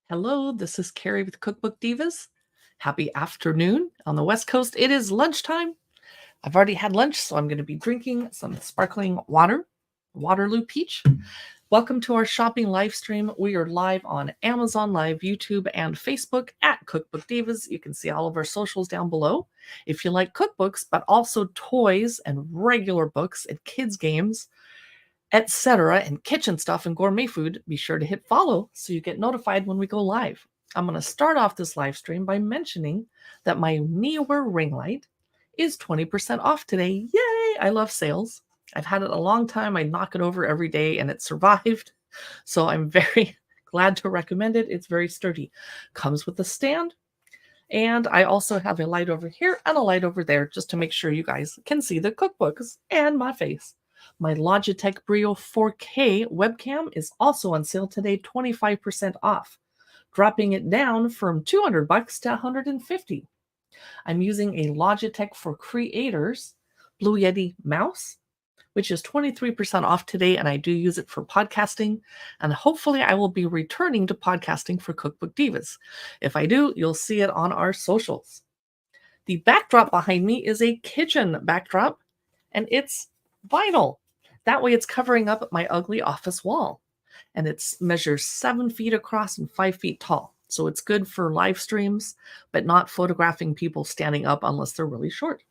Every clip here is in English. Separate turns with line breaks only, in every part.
Hello, this is Carrie with Cookbook Divas. Happy afternoon. On the West Coast, it is lunchtime. I've already had lunch, so I'm going to be drinking some sparkling water, Waterloo Peach. Welcome to our shopping live stream. We are live on Amazon Live, YouTube, and Facebook at Cookbook Divas. You can see all of our socials down below. If you like cookbooks, but also toys and regular books and kids' games, etc., and kitchen stuff and gourmet food, be sure to hit follow so you get notified when we go live. I'm going to start off this live stream by mentioning that my Neewer ring light is 20% off today. Yay! I love sales. I've had it a long time. I knock it over every day and it survived. So I'm very glad to recommend it. It's very sturdy. Comes with a stand. And I also have a light over here and a light over there just to make sure you guys can see the cookbooks and my face. My Logitech Brio 4K webcam is also on sale today, 25% off, dropping it down from $200 to $150. I'm using a Logitech for Creators Blue Yeti mouse, which is 23% off today, and I do use it for podcasting, and hopefully I will be returning to podcasting for Cookbook Divas. If I do, you'll see it on our socials. The backdrop behind me is a kitchen backdrop, and it's vinyl. That way it's covering up my ugly office wall. And it measures 7 feet across and 5 feet tall. So it's good for live streams, but not photographing people standing up unless they're really short.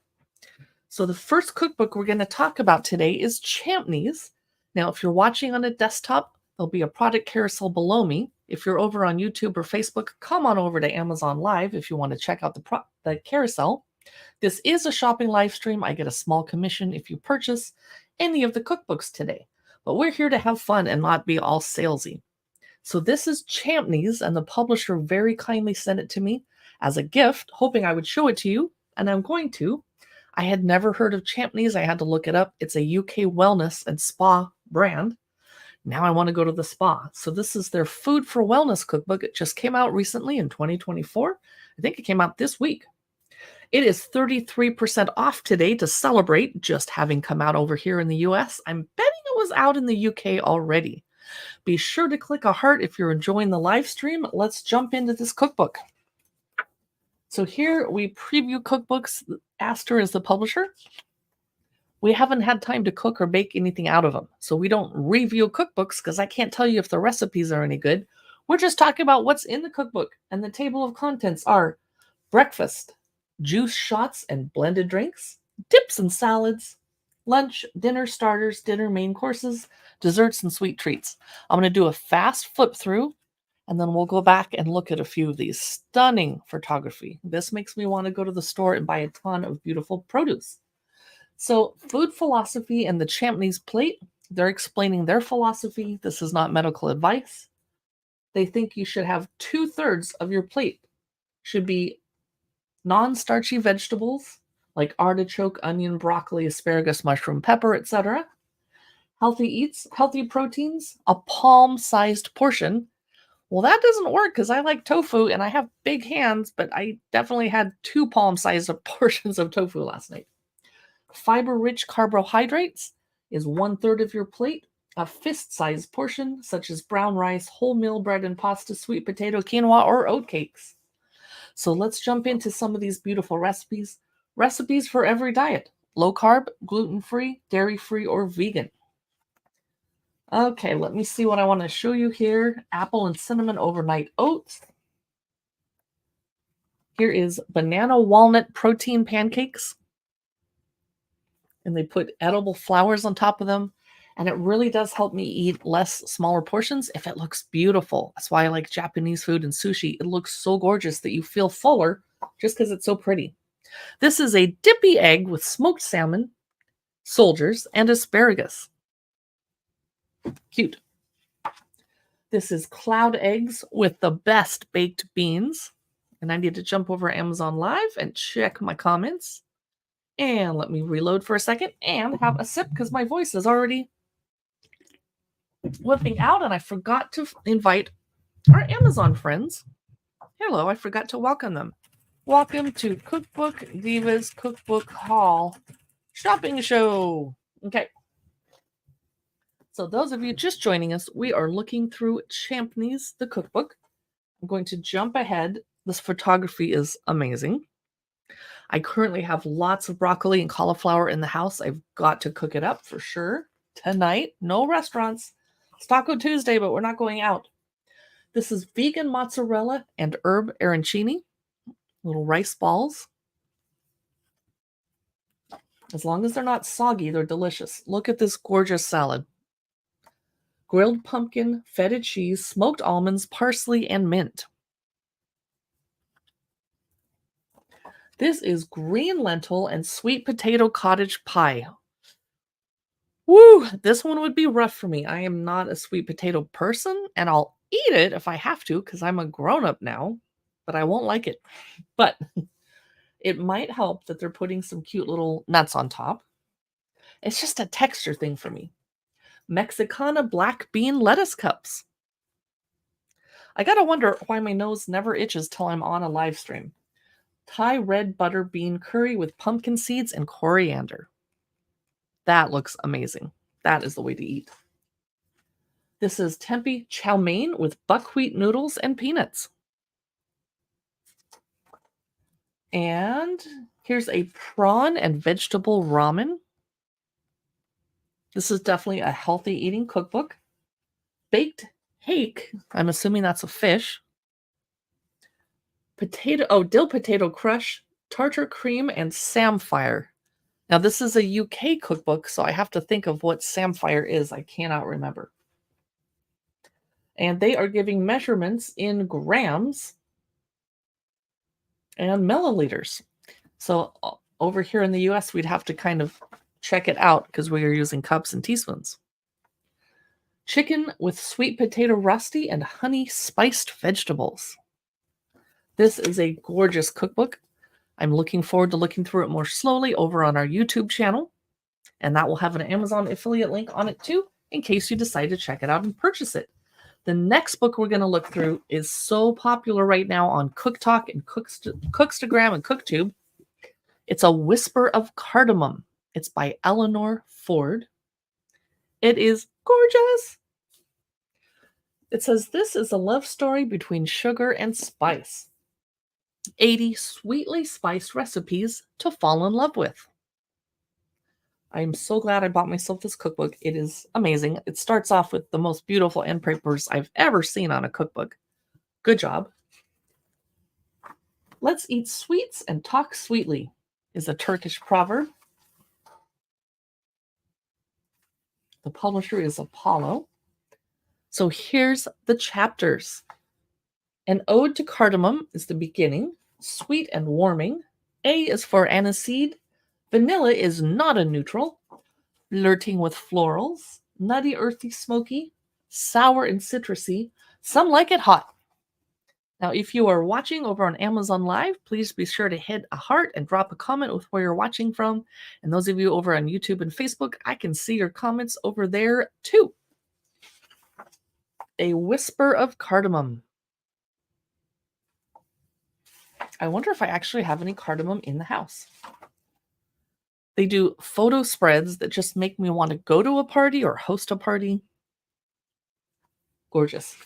So the first cookbook we're going to talk about today is Champneys. Now, if you're watching on a desktop, there'll be a product carousel below me. If you're over on YouTube or Facebook, come on over to Amazon Live if you want to check out the carousel. This is a shopping live stream. I get a small commission if you purchase any of the cookbooks today. But we're here to have fun and not be all salesy. So this is Champneys, and the publisher very kindly sent it to me as a gift, hoping I would show it to you, and I'm going to. I had never heard of Champneys. I had to look it up. It's a UK wellness and spa brand. Now I want to go to the spa. So this is their Food for Wellness cookbook. It just came out recently in 2024. I think it came out this week. It is 33% off today to celebrate just having come out over here in the US. I'm betting it was out in the UK already. Be sure to click a heart if you're enjoying the live stream. Let's jump into this cookbook. So here we preview cookbooks. Aster is the publisher. We haven't had time to cook or bake anything out of them. So we don't review cookbooks because I can't tell you if the recipes are any good. We're just talking about what's in the cookbook. And the table of contents are breakfast, juice shots and blended drinks, dips and salads, lunch, dinner starters, dinner main courses, desserts, and sweet treats. I'm going to do a fast flip through, and then we'll go back and look at a few of these. Stunning photography. This makes me want to go to the store and buy a ton of beautiful produce. So, food philosophy and the Champneys plate, they're explaining their philosophy. This is not medical advice. They think you should have 2/3 of your plate should be non-starchy vegetables like artichoke, onion, broccoli, asparagus, mushroom, pepper, etc. Healthy eats, healthy proteins, a palm-sized portion. Well, that doesn't work because I like tofu and I have big hands, but I definitely had 2 palm-sized portions of tofu last night. Fiber-rich carbohydrates is 1/3 of your plate. A fist-sized portion, such as brown rice, wholemeal bread and pasta, sweet potato, quinoa, or oatcakes. So let's jump into some of these beautiful recipes. Recipes for every diet: low carb, gluten-free, dairy-free, or vegan. Okay, let me see what I want to show you here. Apple and cinnamon overnight oats. Here is banana walnut protein pancakes. And they put edible flowers on top of them. And it really does help me eat less smaller portions if it looks beautiful. That's why I like Japanese food and sushi. It looks so gorgeous that you feel fuller just because it's so pretty. This is a dippy egg with smoked salmon, soldiers, and asparagus. Cute. This is cloud eggs with the best baked beans. And I need to jump over Amazon Live and check my comments. And let me reload for a second and have a sip because my voice is already whipping out, and I forgot to invite our Amazon friends. Hello, I forgot to welcome them. Welcome to Cookbook Divas Cookbook Haul Shopping Show. Okay. So those of you just joining us, we are looking through Champneys, the cookbook. I'm going to jump ahead. This photography is amazing. I currently have lots of broccoli and cauliflower in the house. I've got to cook it up for sure tonight. No restaurants. It's Taco Tuesday, but we're not going out. This is vegan mozzarella and herb arancini, little rice balls. As long as they're not soggy, they're delicious. Look at this gorgeous salad. Grilled pumpkin, feta cheese, smoked almonds, parsley, and mint. This is green lentil and sweet potato cottage pie. Woo! This one would be rough for me. I am not a sweet potato person, and I'll eat it if I have to because I'm a grown-up now, but I won't like it. But it might help that they're putting some cute little nuts on top. It's just a texture thing for me. Mexicana black bean lettuce cups. I gotta wonder why my nose never itches till I'm on a live stream. Thai red butter bean curry with pumpkin seeds and coriander. That looks amazing. That is the way to eat. This is tempeh chow mein with buckwheat noodles and peanuts. And here's a prawn and vegetable ramen. This is definitely a healthy eating cookbook. Baked hake. I'm assuming that's a fish. Dill potato crush, tartar cream, and samphire. Now, this is a UK cookbook, so I have to think of what samphire is. I cannot remember. And they are giving measurements in grams and milliliters. So over here in the US, we'd have to kind of check it out because we are using cups and teaspoons. Chicken with sweet potato rusty and honey spiced vegetables. This is a gorgeous cookbook. I'm looking forward to looking through it more slowly over on our YouTube channel. And that will have an Amazon affiliate link on it too, in case you decide to check it out and purchase it. The next book we're going to look through is so popular right now on CookTalk and Cookstagram and CookTube. It's A Whisper of Cardamom. It's by Eleanor Ford. It is gorgeous. It says, this is a love story between sugar and spice. 80 sweetly spiced recipes to fall in love with. I'm so glad I bought myself this cookbook. It is amazing. It starts off with the most beautiful end papers I've ever seen on a cookbook. Good job. Let's eat sweets and talk sweetly is a Turkish proverb. The publisher is Apollo. So here's the chapters. An ode to cardamom is the beginning, sweet and warming. A is for aniseed. Vanilla is not a neutral. Flirting with florals. Nutty, earthy, smoky. Sour and citrusy. Some like it hot. Now, if you are watching over on Amazon Live, please be sure to hit a heart and drop a comment with where you're watching from. And those of you over on YouTube and Facebook, I can see your comments over there too. A Whisper of Cardamom. I wonder if I actually have any cardamom in the house. They do photo spreads that just make me want to go to a party or host a party. Gorgeous.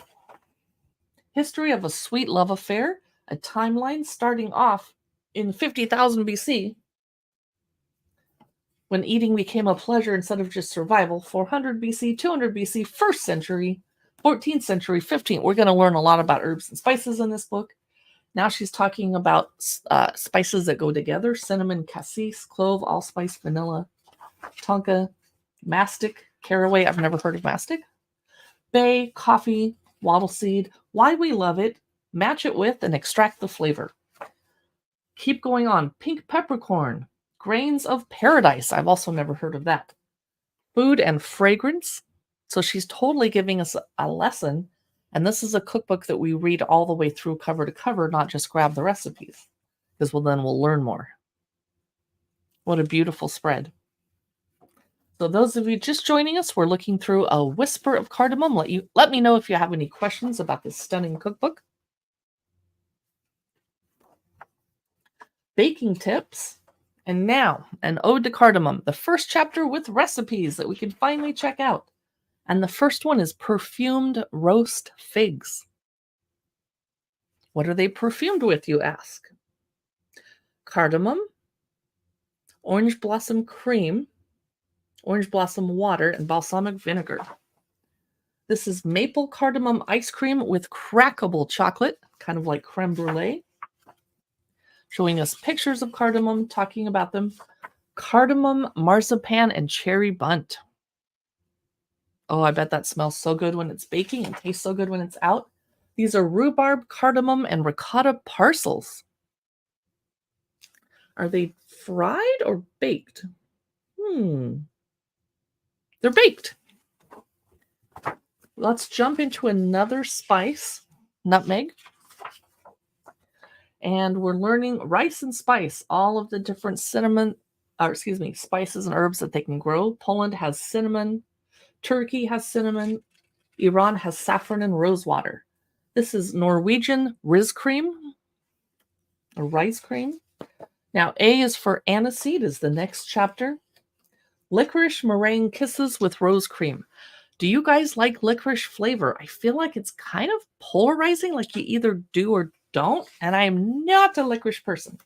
History of a Sweet Love Affair, a timeline starting off in 50,000 BC, when eating became a pleasure instead of just survival. 400 BC, 200 BC, 1st century, 14th century, 15th. We're going to learn a lot about herbs and spices in this book. Now she's talking about spices that go together. Cinnamon, cassis, clove, allspice, vanilla, tonka, mastic, caraway. I've never heard of mastic. Bay, coffee, wattle seed. Why we love it. Match it with and extract the flavor. Keep going on. Pink peppercorn. Grains of paradise. I've also never heard of that. Food and fragrance. So she's totally giving us a lesson. And this is a cookbook that we read all the way through cover to cover, not just grab the recipes. Because then we'll learn more. What a beautiful spread. So those of you just joining us, we're looking through A Whisper of Cardamom. Let me know if you have any questions about this stunning cookbook. Baking tips. And now, an ode to cardamom, the first chapter with recipes that we can finally check out. And the first one is perfumed roast figs. What are they perfumed with, you ask? Cardamom, orange blossom cream, orange blossom water, and balsamic vinegar. This is maple cardamom ice cream with crackable chocolate, kind of like creme brulee. Showing us pictures of cardamom, talking about them. Cardamom, marzipan, and cherry bunt. Oh, I bet that smells so good when it's baking and tastes so good when it's out. These are rhubarb, cardamom, and ricotta parcels. Are they fried or baked? They're baked. Let's jump into another spice, nutmeg. And we're learning rice and spice, all of the different spices and herbs that they can grow. Poland has cinnamon. Turkey has cinnamon. Iran has saffron and rosewater. This is Norwegian riz cream, or rice cream. Now, A is for aniseed, is the next chapter. Licorice meringue kisses with rose cream. Do you guys like licorice flavor? I feel like it's kind of polarizing, like you either do or don't, and I am not a licorice person.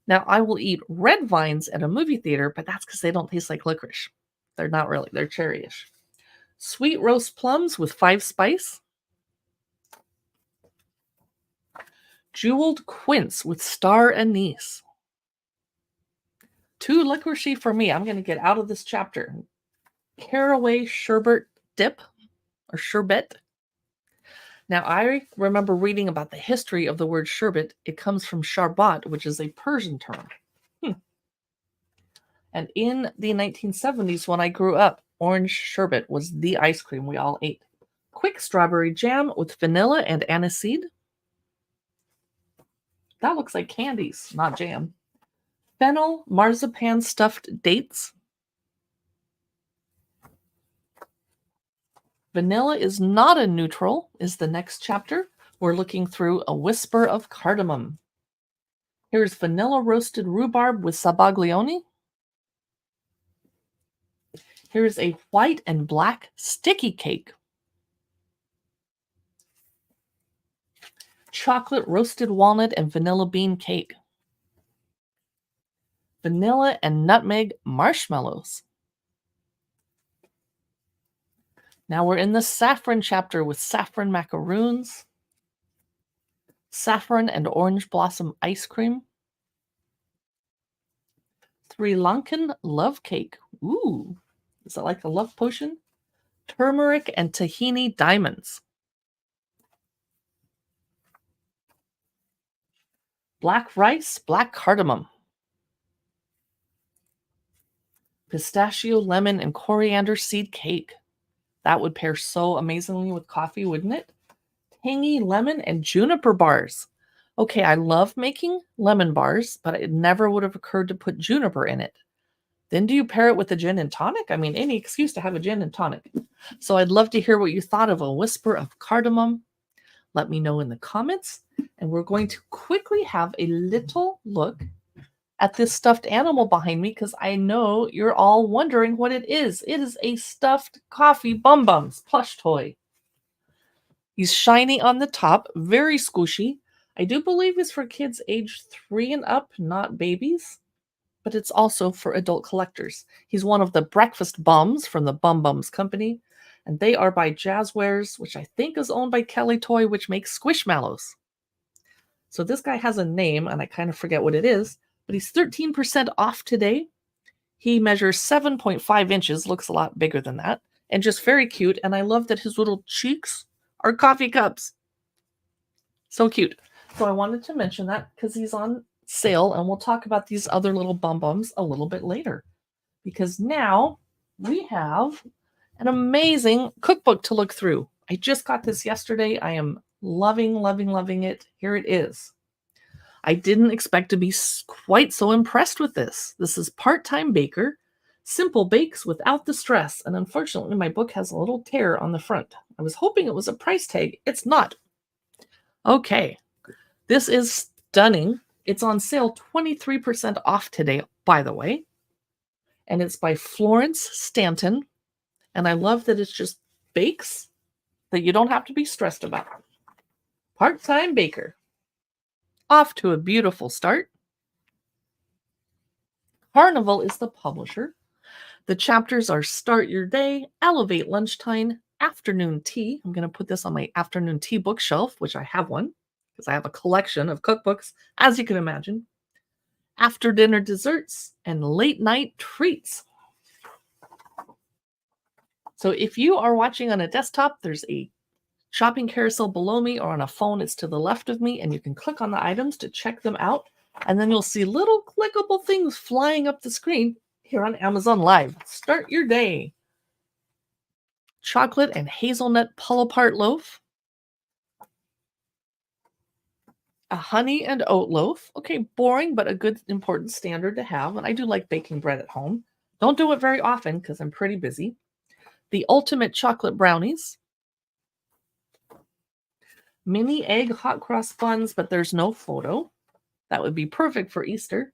Now, I will eat red vines at a movie theater, but that's because they don't taste like licorice. They're not really, they're cherryish. Sweet roast plums with 5 spice. Jeweled quince with star anise. Too licoricey for me. I'm going to get out of this chapter. Caraway sherbet dip, or sherbet. Now, I remember reading about the history of the word sherbet. It comes from sharbat, which is a Persian term. And in the 1970s, when I grew up, orange sherbet was the ice cream we all ate. Quick strawberry jam with vanilla and aniseed. That looks like candies, not jam. Fennel marzipan stuffed dates. Vanilla is not a neutral, is the next chapter. We're looking through a whisper of cardamom. Here's vanilla roasted rhubarb with sabaglione. Here's a white and black sticky cake. Chocolate roasted walnut and vanilla bean cake. Vanilla and nutmeg marshmallows. Now we're in the saffron chapter with saffron macaroons, saffron and orange blossom ice cream, Sri Lankan love cake. Ooh, is that like a love potion? Turmeric and tahini diamonds. Black rice, black cardamom. Pistachio, lemon, and coriander seed cake. That would pair so amazingly with coffee, wouldn't it? Tangy lemon and juniper bars. Okay, I love making lemon bars, but it never would have occurred to put juniper in it. Then do you pair it with a gin and tonic? I mean, any excuse to have a gin and tonic. So I'd love to hear what you thought of a whisper of cardamom. Let me know in the comments. And we're going to quickly have a little look at this stuffed animal behind me because I know you're all wondering what it is. It is a stuffed coffee Bum Bums plush toy. He's shiny on the top, very squishy. I do believe it's for kids aged 3 and up, not babies. But it's also for adult collectors. He's one of the breakfast bums from the Bum Bums company, and they are by Jazzwares, which I think is owned by Kelly Toy, which makes Squishmallows. So this guy has a name, and I kind of forget what it is, but he's 13% off today. He measures 7.5 inches, looks a lot bigger than that, and just very cute, and I love that his little cheeks are coffee cups. So cute. So I wanted to mention that because he's on sale, and we'll talk about these other little Bum Bums a little bit later. Because now we have an amazing cookbook to look through. I just got this yesterday. I am loving, loving, loving it. Here it is. I didn't expect to be quite so impressed with this. This is Part-Time Baker, Simple Bakes Without the Stress. And unfortunately, my book has a little tear on the front. I was hoping it was a price tag. It's not. Okay. This is stunning. It's on sale 23% off today, by the way. And it's by Florence Stanton. And I love that it's just bakes that you don't have to be stressed about. Part-Time Baker. Off to a beautiful start. Carnival is the publisher. The chapters are Start Your Day, Elevate Lunchtime, Afternoon Tea. I'm going to put this on my afternoon tea bookshelf, which I have one because I have a collection of cookbooks, as you can imagine. After dinner desserts and late night treats. So if you are watching on a desktop, there's a shopping carousel below me, or on a phone, it's to the left of me, and you can click on the items to check them out. And then you'll see little clickable things flying up the screen here on Amazon Live. Start your day. Chocolate and hazelnut pull-apart loaf. A honey and oat loaf. Okay, boring, but a good, important standard to have. And I do like baking bread at home. Don't do it very often because I'm pretty busy. The ultimate chocolate brownies. Mini egg hot cross buns, but there's no photo. That would be perfect for Easter.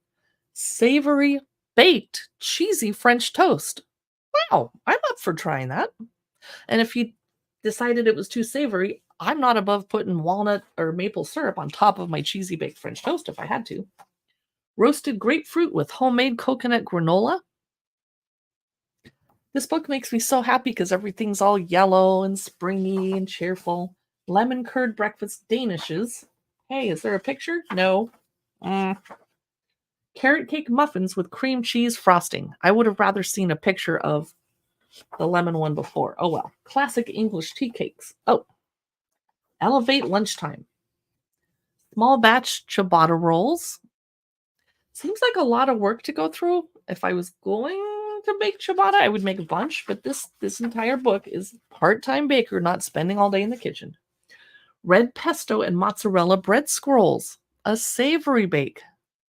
Savory baked cheesy French toast. Wow, I'm up for trying that. And if you decided it was too savory, I'm not above putting walnut or maple syrup on top of my cheesy baked French toast if I had to. Roasted grapefruit with homemade coconut granola. This book makes me so happy because everything's all yellow and springy and cheerful. Lemon curd breakfast danishes. Hey, is there a picture? No. Carrot cake muffins with cream cheese frosting. I would have rather seen a picture of the lemon one before. Oh well. Classic English tea cakes. Oh. Elevate lunchtime. Small batch ciabatta rolls. Seems like a lot of work to go through. If I was going to make ciabatta, I would make a bunch, but this entire book is part-time baker not spending all day in the kitchen. Red pesto and mozzarella bread scrolls. A savory bake.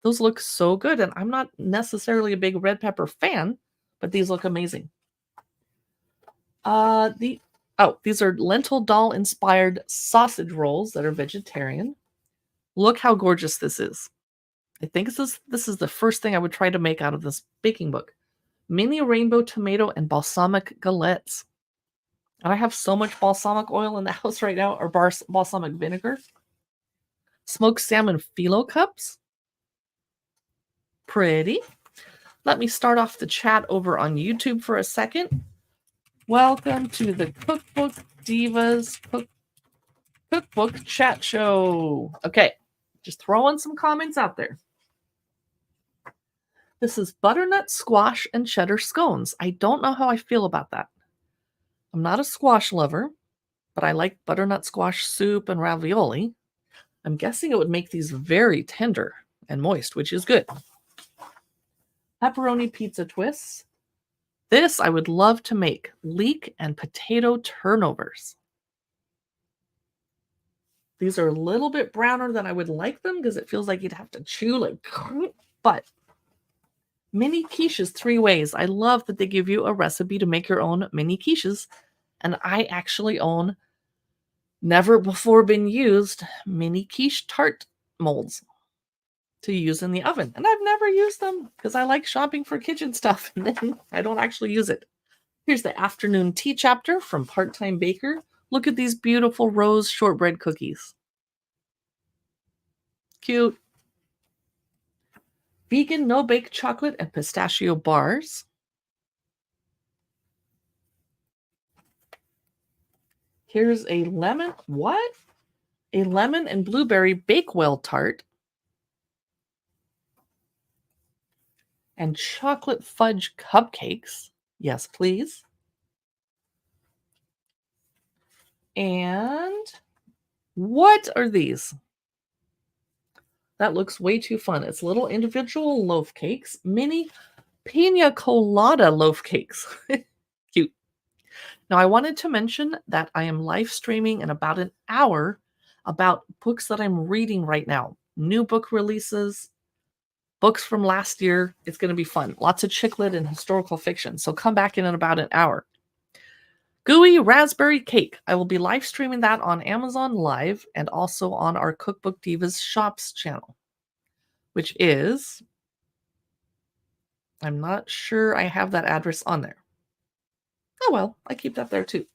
Those look so good, and I'm not necessarily a big red pepper fan, but these look amazing. These are lentil dal inspired sausage rolls that are vegetarian. Look how gorgeous this is. I think this is the first thing I would try to make out of this baking book. Mini rainbow tomato and balsamic galettes. And I have so much balsamic oil in the house right now, or balsamic vinegar. Smoked salmon phyllo cups. Pretty. Let me start off the chat over on YouTube for a second. Welcome to the Cookbook Divas Cookbook Chat Show. Okay, just throwing some comments out there. This is butternut squash and cheddar scones. I don't know how I feel about that. I'm not a squash lover, but I like butternut squash soup and ravioli. I'm guessing it would make these very tender and moist, which is good. Pepperoni pizza twists. This I would love to make. Leek and potato turnovers. These are a little bit browner than I would like them because it feels like you'd have to chew like, but mini quiches 3 ways. I love that they give you a recipe to make your own mini quiches. And I actually own never before been used mini quiche tart molds to use in the oven. And I've never used them because I like shopping for kitchen stuff and then I don't actually use it. Here's the afternoon tea chapter from Part-Time Baker. Look at these beautiful rose shortbread cookies. Cute. Vegan no-bake chocolate and pistachio bars. Here's a lemon, what? A lemon and blueberry Bakewell tart. And chocolate fudge cupcakes. Yes, please. And what are these? That looks way too fun. It's little individual loaf cakes, mini pina colada loaf cakes. Cute. Now, I wanted to mention that I am live streaming in about an hour about books that I'm reading right now. New book releases, books from last year. It's going to be fun. Lots of chick lit and historical fiction. So come back in about an hour. Gooey raspberry cake. I will be live streaming that on Amazon Live and also on our Cookbook Divas Shops channel, which is, I'm not sure I have that address on there. Oh well, I keep that there too.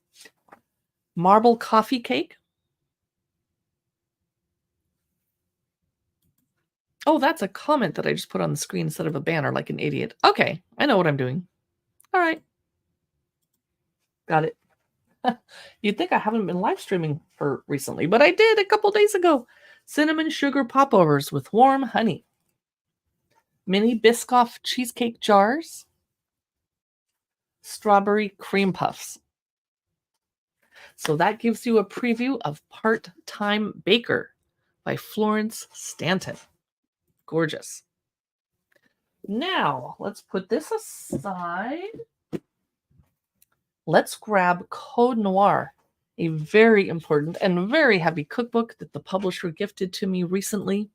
Marble coffee cake. Oh, that's a comment that I just put on the screen instead of a banner like an idiot. Okay, I know what I'm doing. All right, got it. You'd think I haven't been live streaming for recently, but I did a couple days ago. Cinnamon sugar popovers with warm honey. Mini Biscoff cheesecake jars. Strawberry cream puffs. So that gives you a preview of Part-Time Baker by Florence Stanton. Gorgeous. Now, let's put this aside. Let's grab Code Noir, a very important and very heavy cookbook that the publisher gifted to me recently.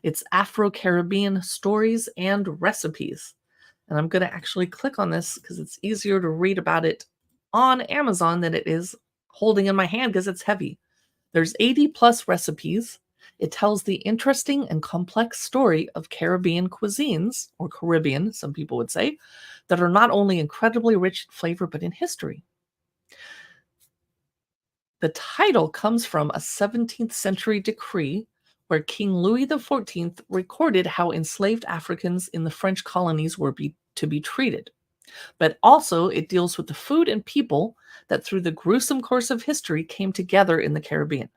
It's Afro-Caribbean stories and recipes. And I'm going to actually click on this because it's easier to read about it on Amazon than it is holding in my hand because it's heavy. There's 80 plus recipes. It tells the interesting and complex story of Caribbean cuisines, or Caribbean, some people would say, that are not only incredibly rich in flavor, but in history. The title comes from a 17th century decree where King Louis XIV recorded how enslaved Africans in the French colonies were to be treated. But also it deals with the food and people that through the gruesome course of history came together in the Caribbean.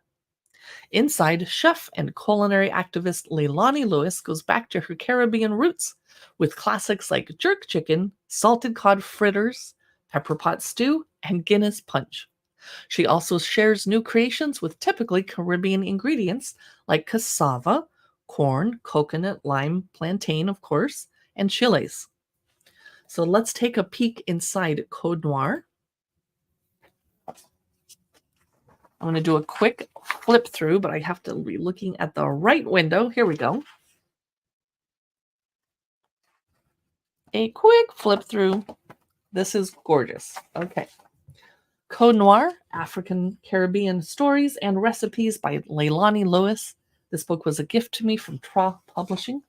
Inside, chef and culinary activist Leilani Lewis goes back to her Caribbean roots with classics like jerk chicken, salted cod fritters, pepper pot stew, and Guinness punch. She also shares new creations with typically Caribbean ingredients like cassava, corn, coconut, lime, plantain, of course, and chiles. So let's take a peek inside Code Noir. I'm going to do a quick flip through, but I have to be looking at the right window. Here we go. A quick flip through. This is gorgeous. Okay. Code Noir, African Caribbean Stories and Recipes by Leilani Lewis. This book was a gift to me from Tra Publishing.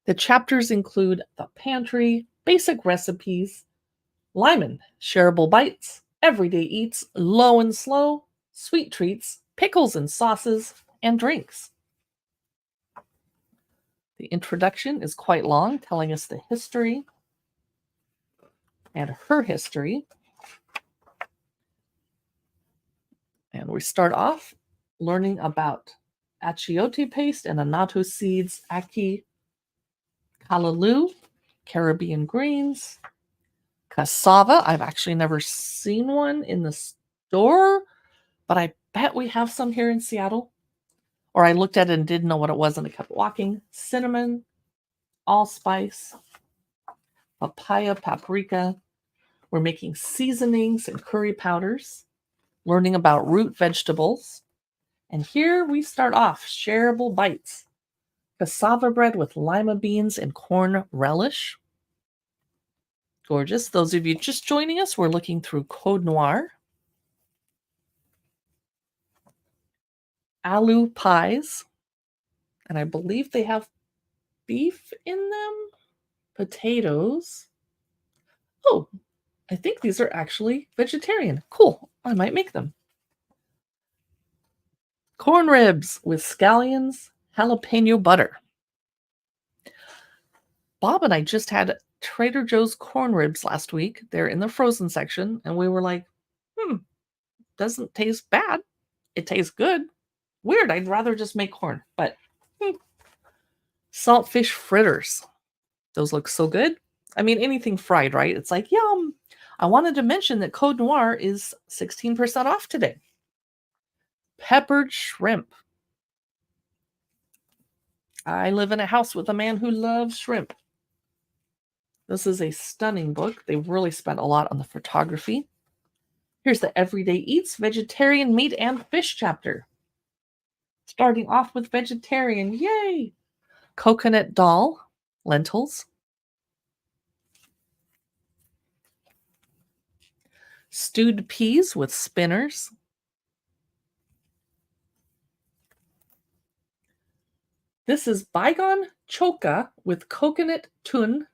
The chapters include the pantry, basic recipes, Lyman, shareable bites, everyday eats, low and slow, sweet treats, pickles and sauces, and drinks. The introduction is quite long, telling us the history and her history. And we start off learning about achiote paste and annatto seeds, ackee, callaloo, Caribbean greens, cassava. I've actually never seen one in the store, but I bet we have some here in Seattle. Or I looked at it and didn't know what it was and I kept walking. Cinnamon, allspice, papaya, paprika. We're making seasonings and curry powders, learning about root vegetables. And here we start off, shareable bites. Cassava bread with lima beans and corn relish. Gorgeous. Those of you just joining us, we're looking through Code Noir. Aloo pies. And I believe they have beef in them. Potatoes. Oh, I think these are actually vegetarian. Cool. I might make them. Corn ribs with scallions, jalapeno butter. Bob and I just had Trader Joe's corn ribs last week. They're in the frozen section. And we were like, doesn't taste bad. It tastes good. Weird. I'd rather just make corn. But saltfish fritters. Those look so good. I mean, anything fried, right? It's like, yum. I wanted to mention that Code Noir is 16% off today. Peppered shrimp. I live in a house with a man who loves shrimp. This is a stunning book. They've really spent a lot on the photography. Here's the Everyday Eats Vegetarian Meat and Fish chapter. Starting off with vegetarian. Yay! Coconut dal, lentils. Stewed peas with spinners. This is bygone choka with coconut tun,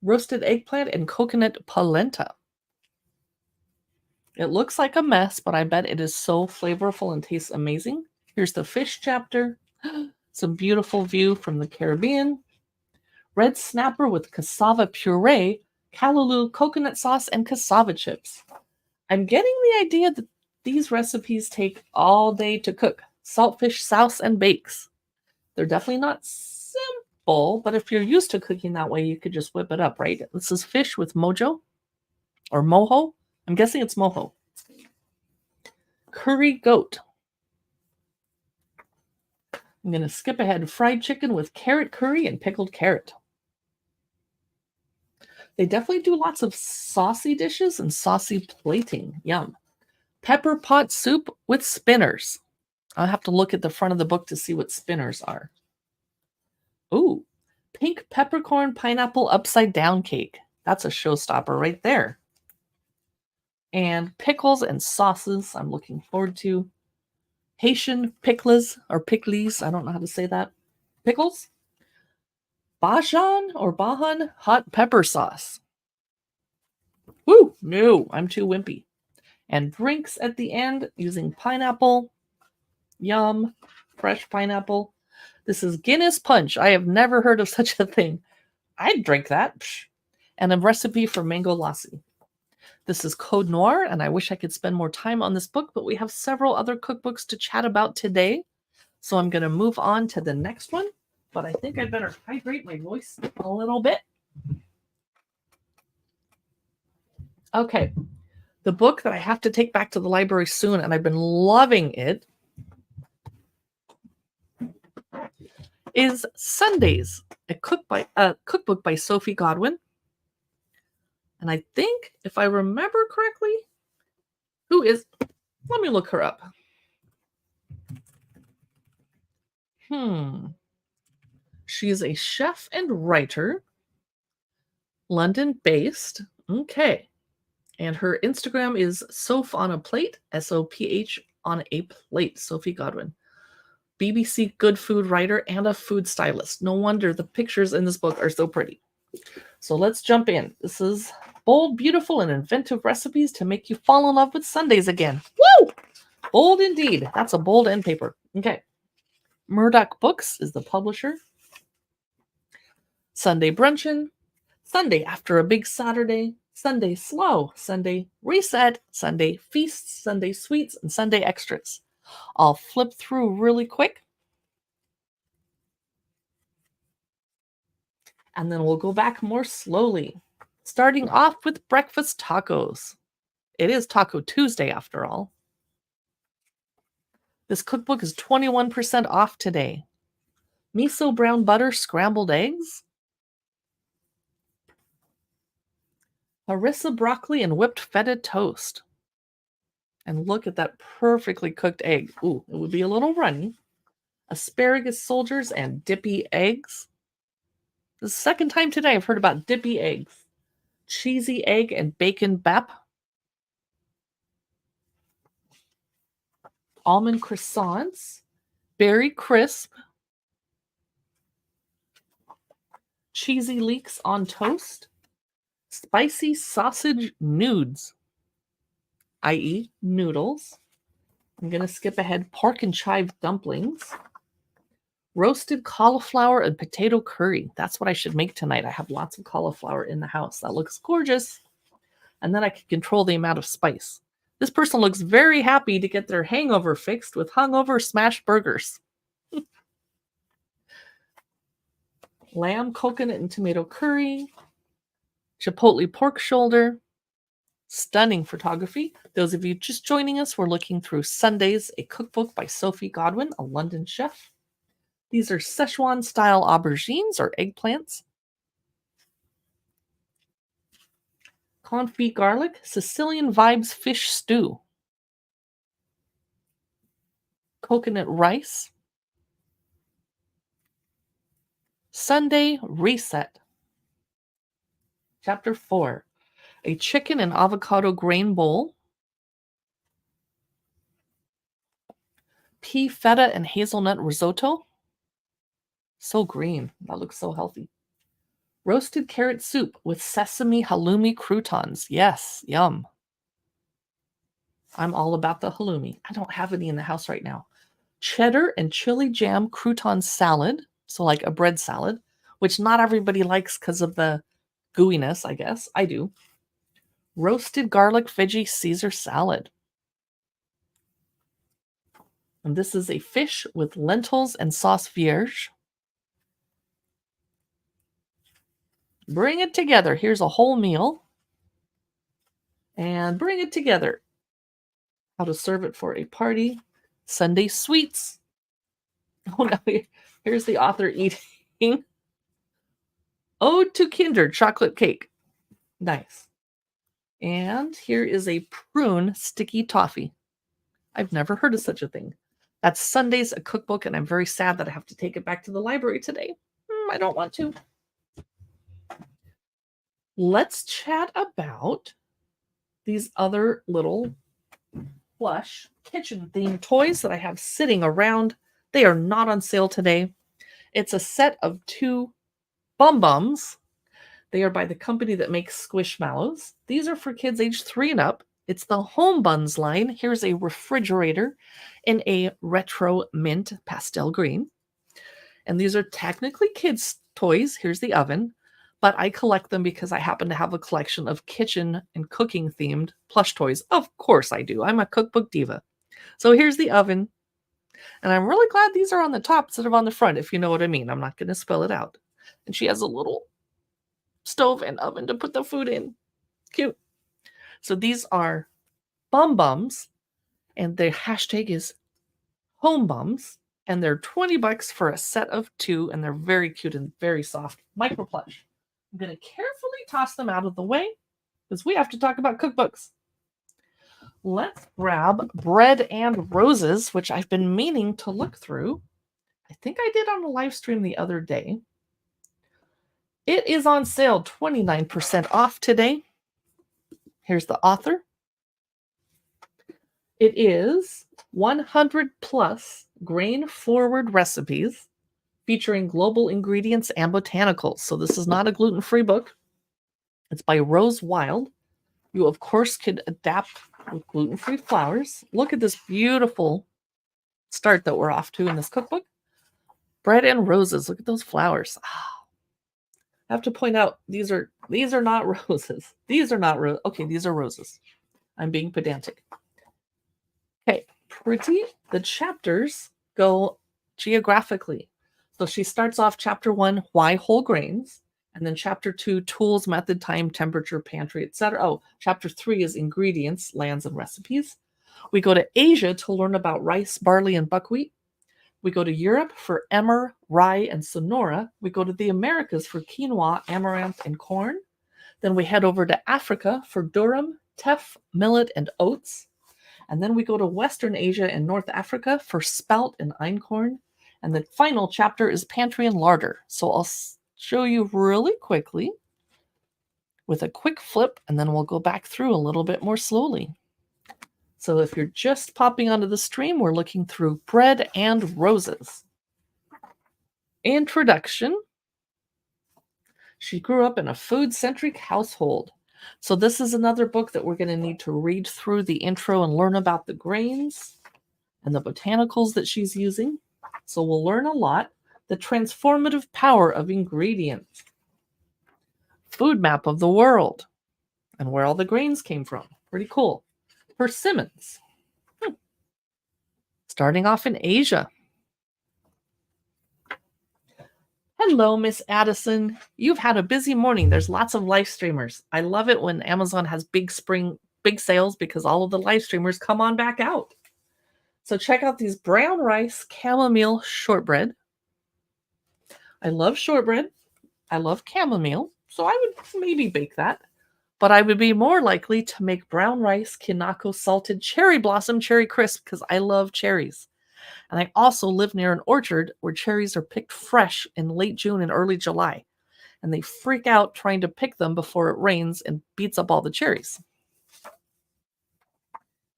roasted eggplant, and coconut polenta. It looks like a mess, but I bet it is so flavorful and tastes amazing. Here's the fish chapter. Some beautiful view from the Caribbean. Red snapper with cassava puree, callaloo, coconut sauce, and cassava chips. I'm getting the idea that these recipes take all day to cook. Saltfish souse and bakes. They're definitely not simple, but if you're used to cooking that way, you could just whip it up, right? This is fish with mojo or mojo. I'm guessing it's mojo. Curry goat. I'm going to skip ahead. Fried chicken with carrot curry and pickled carrot. They definitely do lots of saucy dishes and saucy plating. Yum. Pepper pot soup with spinners. I'll have to look at the front of the book to see what spinners are. Ooh, pink peppercorn pineapple upside down cake. That's a showstopper right there. And pickles and sauces I'm looking forward to. Haitian pickles or pickles. I don't know how to say that. Pickles. Bajan or Bahan hot pepper sauce. Woo, no, I'm too wimpy. And drinks at the end using pineapple. Yum, fresh pineapple. This is Guinness Punch. I have never heard of such a thing. I'd drink that. Psh. And a recipe for mango lassi. This is Code Noir, and I wish I could spend more time on this book, but we have several other cookbooks to chat about today. So I'm going to move on to the next one, but I think I better hydrate my voice a little bit. Okay, the book that I have to take back to the library soon, and I've been loving it, is Sundays, a cookbook by Sophie Godwin. And I think, if I remember correctly, let me look her up. She is a chef and writer, London-based. Okay. And her Instagram is Soph on a Plate, SOPH on a plate, Sophie Godwin. BBC Good Food writer and a food stylist. No wonder the pictures in this book are so pretty. So let's jump in. This is bold, beautiful, and inventive recipes to make you fall in love with Sundays again. Woo! Bold indeed. That's a bold end paper. Okay. Murdoch Books is the publisher. Sunday Brunchin. Sunday After a Big Saturday. Sunday Slow. Sunday Reset. Sunday Feasts. Sunday Sweets. And Sunday Extras. I'll flip through really quick. And then we'll go back more slowly. Starting off with breakfast tacos. It is Taco Tuesday after all. This cookbook is 21% off today. Miso brown butter scrambled eggs. Harissa broccoli and whipped feta toast. And look at that perfectly cooked egg. Ooh, it would be a little runny. Asparagus soldiers and dippy eggs. The second time today I've heard about dippy eggs. Cheesy egg and bacon bap. Almond croissants. Berry crisp. Cheesy leeks on toast. Spicy sausage nudes, i.e. noodles. I'm going to skip ahead. Pork and chive dumplings. Roasted cauliflower and potato curry. That's what I should make tonight. I have lots of cauliflower in the house. That looks gorgeous. And then I can control the amount of spice. This person looks very happy to get their hangover fixed with hungover smashed burgers. Lamb, coconut, and tomato curry. Chipotle pork shoulder. Stunning photography. Those of you just joining us, we're looking through Sundays, a cookbook by Sophie Godwin, a London chef. These are Szechuan-style aubergines or eggplants. Confit garlic, Sicilian vibes fish stew. Coconut rice. Sunday reset. Chapter 4. A chicken and avocado grain bowl. Pea feta and hazelnut risotto. So green. That looks so healthy. Roasted carrot soup with sesame halloumi croutons. Yes, yum. I'm all about the halloumi. I don't have any in the house right now. cheddar and chili jam crouton salad, so like a bread salad, which not everybody likes because of the gooiness, I guess. I do. Roasted garlic veggie Caesar salad. And this is a fish with lentils and sauce vierge. Bring it together. Here's a whole meal. And bring it together. How to serve it for a party. Sunday sweets. Oh, no, here's the author eating. Ode to Kinder chocolate cake. Nice. And here is a prune sticky toffee. I've never heard of such a thing. That's Sunday's a cookbook, and I'm very sad that I have to take it back to the library today. I don't want to. Let's chat about these other little plush kitchen themed toys that I have sitting around. They are not on sale today. It's a set of 2 Bum Bums. They are by the company that makes Squishmallows. These are for kids age 3 and up. It's the Home Buns line. Here's a refrigerator in a retro mint pastel green. And these are technically kids' toys. Here's the oven. But I collect them because I happen to have a collection of kitchen and cooking themed plush toys. Of course I do. I'm a cookbook diva. So here's the oven. And I'm really glad these are on the top instead of on the front, if you know what I mean. I'm not going to spell it out. And she has a little stove and oven to put the food in. Cute. So these are Bum Bums, and their hashtag is Home Bums, and they're $20 for a set of 2, and they're very cute and very soft. Micro plush. I'm going to carefully toss them out of the way because we have to talk about cookbooks. Let's grab Bread and Roses, which I've been meaning to look through. I think I did on a live stream the other day. It is on sale, 29% off today. Here's the author. It is 100 plus grain forward recipes featuring global ingredients and botanicals. So this is not a gluten-free book. It's by Rose Wild. You, of course, could adapt with gluten-free flours. Look at this beautiful start that we're off to in this cookbook. Bread and Roses. Look at those flowers. I have to point out, these are not roses. These are not roses. Okay, these are roses. I'm being pedantic. Okay, pretty. The chapters go geographically. So she starts off chapter 1, why whole grains, and then chapter 2, tools, method, time, temperature, pantry, etc. Oh, chapter 3 is ingredients, lands, and recipes. We go to Asia to learn about rice, barley, and buckwheat. We go to Europe for emmer, rye, and sonora. We go to the Americas for quinoa, amaranth, and corn. Then we head over to Africa for durum, teff, millet, and oats. And then we go to Western Asia and North Africa for spelt and einkorn. And the final chapter is pantry and larder. So I'll show you really quickly with a quick flip, and then we'll go back through a little bit more slowly. So if you're just popping onto the stream, we're looking through Bread and Roses. Introduction. She grew up in a food-centric household. So this is another book that we're going to need to read through the intro and learn about the grains and the botanicals that she's using. So we'll learn a lot. The transformative power of ingredients. Food map of the world and where all the grains came from. Pretty cool. Persimmons. Starting off in Asia. Hello, Miss Addison. You've had a busy morning. There's lots of live streamers. I love it when Amazon has big sales because all of the live streamers come on back out. So check out these brown rice chamomile shortbread. I love shortbread. I love chamomile. So I would maybe bake that. But I would be more likely to make brown rice kinako salted cherry blossom cherry crisp because I love cherries. And I also live near an orchard where cherries are picked fresh in late June and early July. And they freak out trying to pick them before it rains and beats up all the cherries.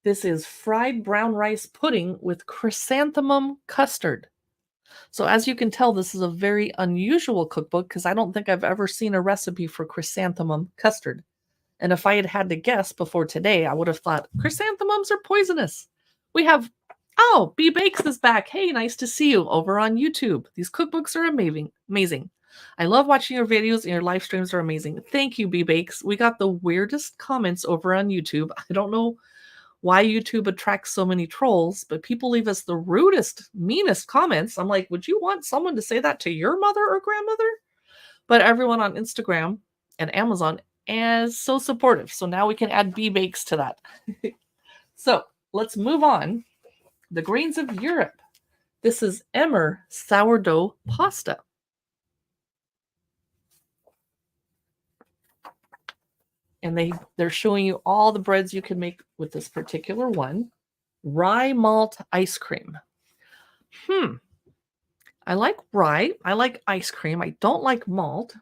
This is fried brown rice pudding with chrysanthemum custard. So as you can tell, this is a very unusual cookbook because I don't think I've ever seen a recipe for chrysanthemum custard. And if I had to guess before today, I would have thought chrysanthemums are poisonous. We have Oh, B Bakes is back. Hey, nice to see you over on YouTube. These cookbooks are amazing. Amazing. I love watching your videos and your live streams are amazing. Thank you, B Bakes. We got the weirdest comments over on YouTube. I don't know why YouTube attracts so many trolls, but people leave us the rudest, meanest comments. I'm like, would you want someone to say that to your mother or grandmother? But everyone on Instagram and Amazon is so supportive. So now we can add B Bakes to that. So let's move on. The Grains of Europe. This is Emmer sourdough pasta. And they're showing you all the breads you can make with this particular one. Rye malt ice cream. I like rye. I like ice cream. I don't like malt.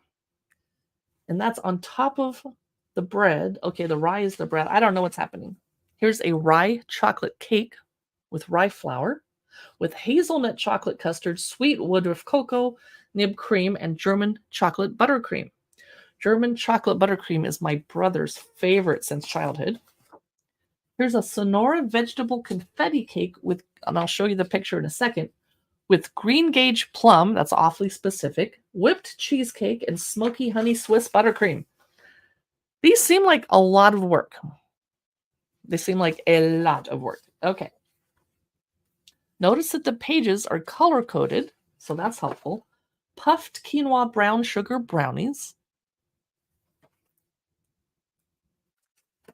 And that's on top of the bread. Okay, the rye is the bread. I don't know what's happening. Here's a rye chocolate cake with rye flour, with hazelnut chocolate custard, sweet Woodruff cocoa, nib cream, and German chocolate buttercream. German chocolate buttercream is my brother's favorite since childhood. Here's a Sonora vegetable confetti cake with, and I'll show you the picture in a second, with green gauge plum, that's awfully specific, whipped cheesecake, and smoky honey Swiss buttercream. These seem like a lot of work. They seem like a lot of work. Okay. Notice that the pages are color-coded, so that's helpful. Puffed quinoa brown sugar brownies.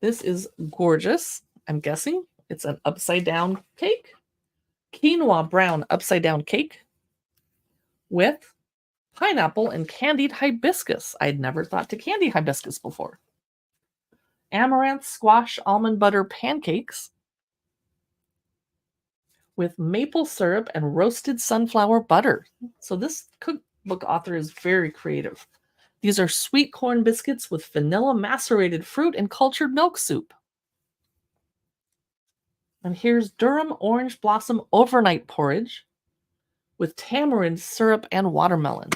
This is gorgeous. I'm guessing it's an upside-down cake. Quinoa brown upside-down cake with pineapple and candied hibiscus. I'd never thought to candy hibiscus before. Amaranth squash almond butter pancakes with maple syrup and roasted sunflower butter. So this cookbook author is very creative. These are sweet corn biscuits with vanilla macerated fruit and cultured milk soup. And here's Durham orange blossom overnight porridge with tamarind syrup and watermelon.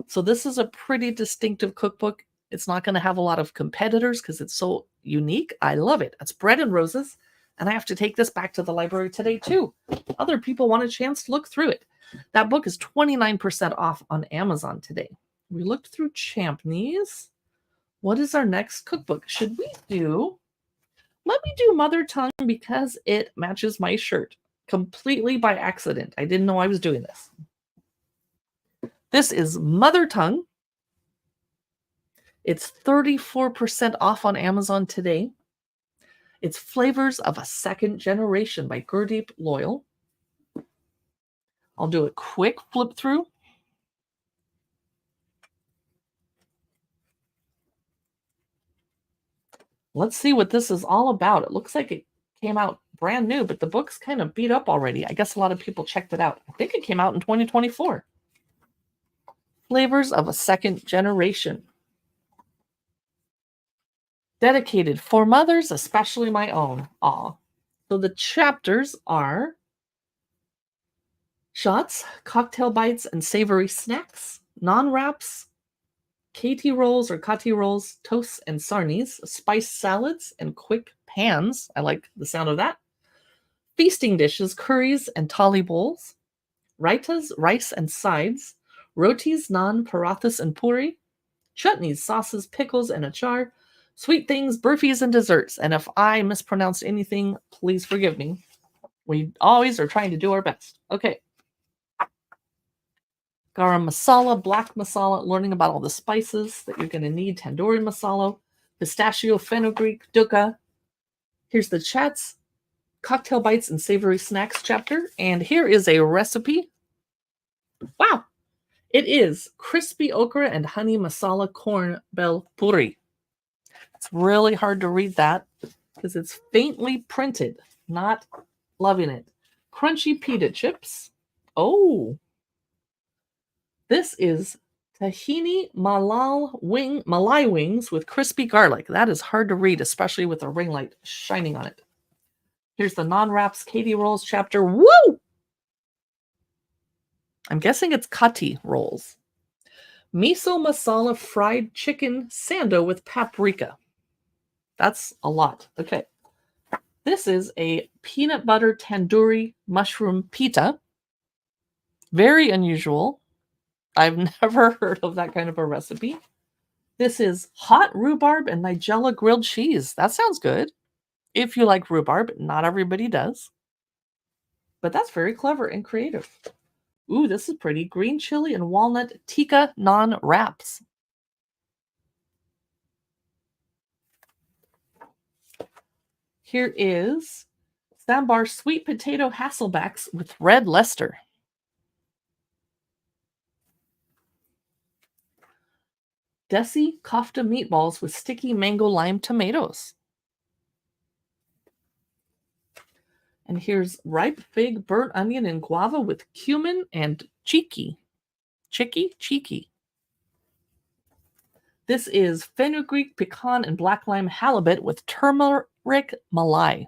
So this is a pretty distinctive cookbook. It's not going to have a lot of competitors because it's so unique. I love it. It's Bread and Roses. And I have to take this back to the library today too. Other people want a chance to look through it. That book is 29% off on Amazon today. We looked through Champneys. What is our next cookbook? Should we do... Let me do Mother Tongue because it matches my shirt. Completely by accident. I didn't know I was doing this. This is Mother Tongue. It's 34% off on Amazon today. It's Flavors of a Second Generation by Gurdeep Loyal. I'll do a quick flip through. Let's see what this is all about. It looks like it came out brand new, but the book's kind of beat up already. I guess a lot of people checked it out. I think it came out in 2024. Flavors of a Second Generation. Dedicated for mothers, especially my own. Aw. So the chapters are shots, cocktail bites, and savory snacks, non-wraps, Katie rolls or Kati rolls, toasts and sarnies, spiced salads, and quick pans. I like the sound of that. Feasting dishes, curries and thali bowls, raitas, rice and sides, rotis, naan, parathas, and puri, chutneys, sauces, pickles, and achar, sweet things, burfis, and desserts. And if I mispronounced anything, please forgive me. We always are trying to do our best. Okay. Garam masala, black masala, learning about all the spices that you're going to need, tandoori masala, pistachio, fenugreek, dukkha. Here's the chats, cocktail bites, and savory snacks chapter. And here is a recipe. Wow. It is crispy okra and honey masala corn bel puri. It's really hard to read that because it's faintly printed. Not loving it. Crunchy pita chips. Oh. This is tahini Malai wings with crispy garlic. That is hard to read, especially with a ring light shining on it. Here's the non-wraps Katie rolls chapter. Woo! I'm guessing it's Kati rolls. Miso masala fried chicken sando with paprika. That's a lot. Okay. This is a peanut butter tandoori mushroom pita. Very unusual. I've never heard of that kind of a recipe. This is hot rhubarb and nigella grilled cheese. That sounds good. If you like rhubarb, not everybody does. But that's very clever and creative. Ooh, this is pretty. Green chili and walnut tikka naan wraps. Here is sambar sweet potato hasselbacks with red Leicester. Desi kofta meatballs with sticky mango lime tomatoes. And here's ripe fig, burnt onion, and guava with cumin and cheeky. Cheeky. This is fenugreek, pecan, and black lime halibut with turmeric malai.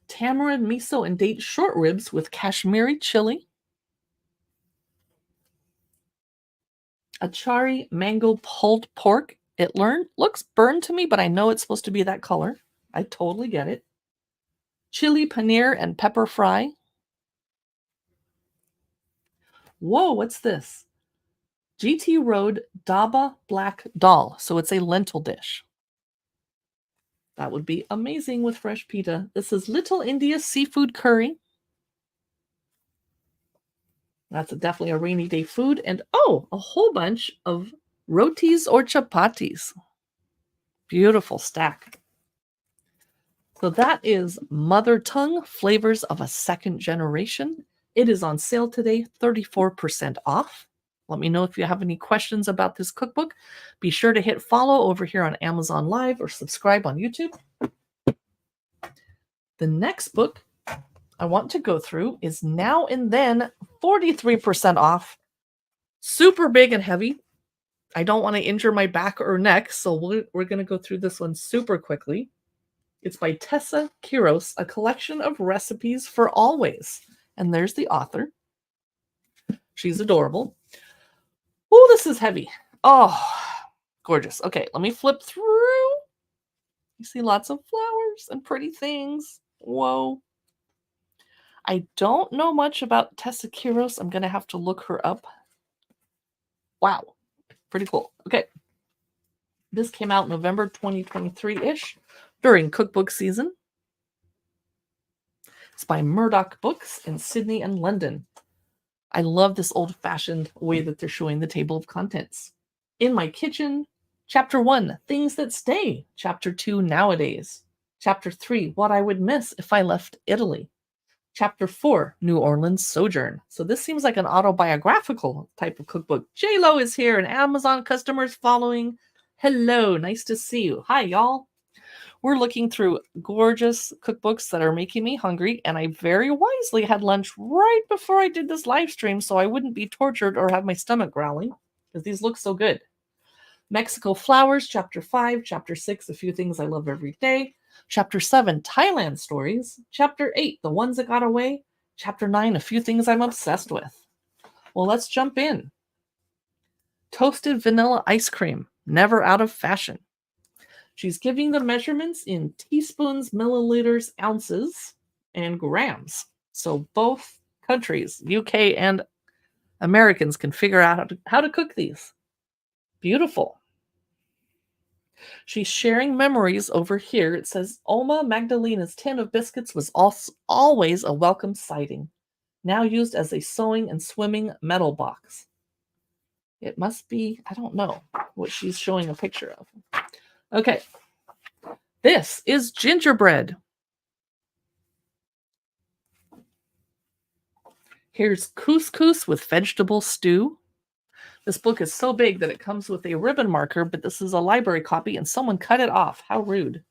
Tamarind, miso, and date short ribs with Kashmiri chili. Achari mango pulled pork. It looks burned to me, but I know it's supposed to be that color. I totally get it. Chili paneer and pepper fry. Whoa, what's this? GT Road Daba Black Dal. So it's a lentil dish. That would be amazing with fresh pita. This is Little India seafood curry. That's definitely a rainy day food. And oh, a whole bunch of rotis or chapatis. Beautiful stack. So that is Mother Tongue Flavors of a Second Generation. It is on sale today, 34% off. Let me know if you have any questions about this cookbook. Be sure to hit follow over here on Amazon Live or subscribe on YouTube. The next book I want to go through is Now and Then, 43% off. Super big and heavy. I don't want to injure my back or neck, so we're going to go through this one super quickly. It's by Tessa Quiros, a collection of recipes for always. And there's the author. She's adorable. Oh, this is heavy. Oh, gorgeous. Okay, let me flip through. You see lots of flowers and pretty things. Whoa. I don't know much about Tessa Quiros. I'm going to have to look her up. Wow. Pretty cool. Okay. This came out November 2023-ish during cookbook season. It's by Murdoch Books in Sydney and London. I love this old-fashioned way that they're showing the table of contents. In My Kitchen, Chapter 1, Things That Stay. Chapter 2, Nowadays. Chapter 3, What I Would Miss If I Left Italy. Chapter 4, New Orleans Sojourn. So this seems like an autobiographical type of cookbook. J-Lo is here and Amazon customers following. Hello, nice to see you. Hi, y'all. We're looking through gorgeous cookbooks that are making me hungry, and I very wisely had lunch right before I did this live stream so I wouldn't be tortured or have my stomach growling, because these look so good. Mexico Flowers, Chapter 5, Chapter 6, A Few Things I Love Every Day, Chapter 7, Thailand Stories, Chapter 8, The Ones That Got Away, Chapter 9, A Few Things I'm Obsessed With. Well, let's jump in. Toasted Vanilla Ice Cream, Never Out of Fashion. She's giving the measurements in teaspoons, milliliters, ounces, and grams. So both countries, UK and Americans, can figure out how to cook these. Beautiful. She's sharing memories over here. It says, Oma Magdalena's tin of biscuits was always a welcome sighting, now used as a sewing and swimming metal box. It must be, I don't know what she's showing a picture of. Okay. This is gingerbread. Here's couscous with vegetable stew. This book is so big that it comes with a ribbon marker, but this is a library copy and someone cut it off. How rude.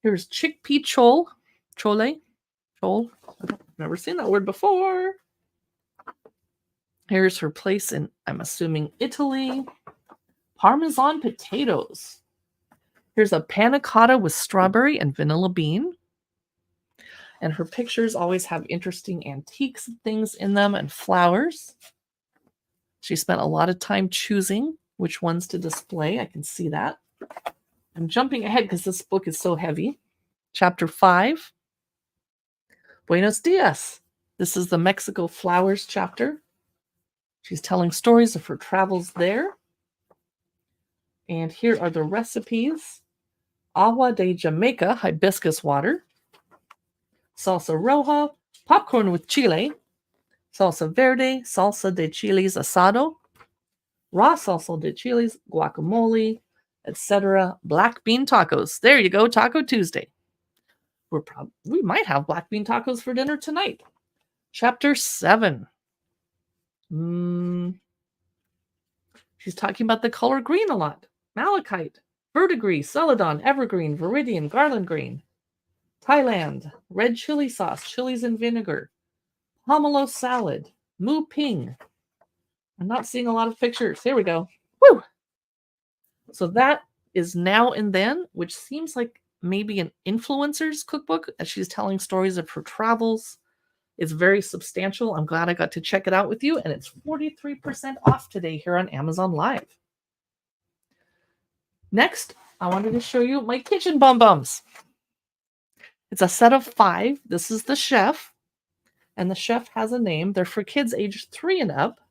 Here's chickpea chole. Chole. I've never seen that word before. Here's her place in, I'm assuming, Italy. Parmesan potatoes. Here's a panna cotta with strawberry and vanilla bean. And her pictures always have interesting antiques and things in them and flowers. She spent a lot of time choosing which ones to display. I can see that. I'm jumping ahead because this book is so heavy. Chapter 5, Buenos Dias. This is the Mexico flowers chapter. She's telling stories of her travels there. And here are the recipes. Agua de Jamaica, hibiscus water. Salsa roja, popcorn with chile. Salsa verde, salsa de chiles asado. Raw salsa de chiles, guacamole, etc. Black bean tacos. There you go, Taco Tuesday. We might have black bean tacos for dinner tonight. Chapter 7. She's talking about the color green a lot. Malachite, verdigris, celadon, evergreen, viridian, garland green. Thailand, red chili sauce, chilies and vinegar. Pomelo salad, mu ping. I'm not seeing a lot of pictures. Here we go. Woo! So that is Now and Then, which seems like maybe an influencer's cookbook as she's telling stories of her travels. It's very substantial. I'm glad I got to check it out with you, and it's 43% off today here on Amazon Live. Next, I wanted to show you my kitchen bum bums. It's a set of 5. This is the chef, and the chef has a name. They're for kids aged 3 and up.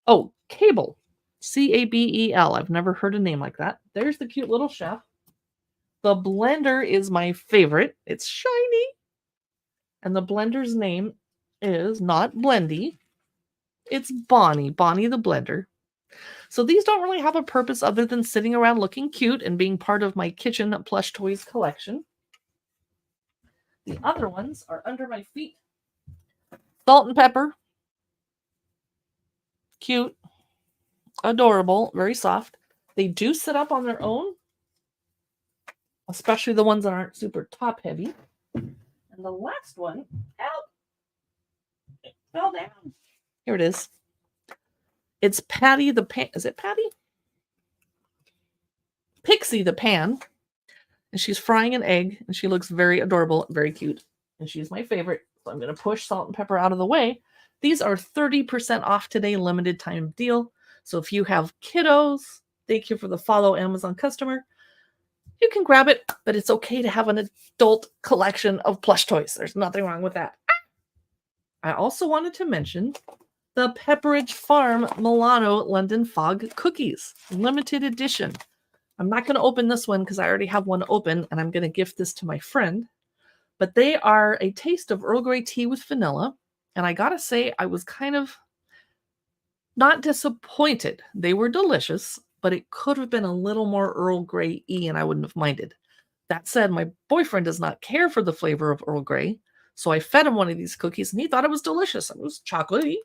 Oh, Cable. Cabel. I've never heard a name like that. There's the cute little chef. The blender is my favorite. It's shiny. And the blender's name is not Blendy. It's Bonnie. Bonnie the blender. So these don't really have a purpose other than sitting around looking cute and being part of my kitchen plush toys collection. The other ones are under my feet. Salt and pepper. Cute. Adorable. Very soft. They do sit up on their own, especially the ones that aren't super top heavy. And the last one, it fell down. Here it is. It's Patty the Pan. Is it Patty? Pixie the Pan. And she's frying an egg, and she looks very adorable, very cute. And she's my favorite. So I'm going to push salt and pepper out of the way. These are 30% off today, limited time deal. So if you have kiddos, thank you for the follow Amazon customer. You can grab it, but it's okay to have an adult collection of plush toys. There's nothing wrong with that. I also wanted to mention the Pepperidge Farm Milano London Fog Cookies, limited edition. I'm not going to open this one because I already have one open, and I'm going to gift this to my friend. But they are a taste of Earl Grey tea with vanilla. And I got to say, I was kind of not disappointed. They were delicious, but it could have been a little more Earl Grey-y, and I wouldn't have minded. That said, my boyfriend does not care for the flavor of Earl Grey, so I fed him one of these cookies, and he thought it was delicious. It was chocolatey,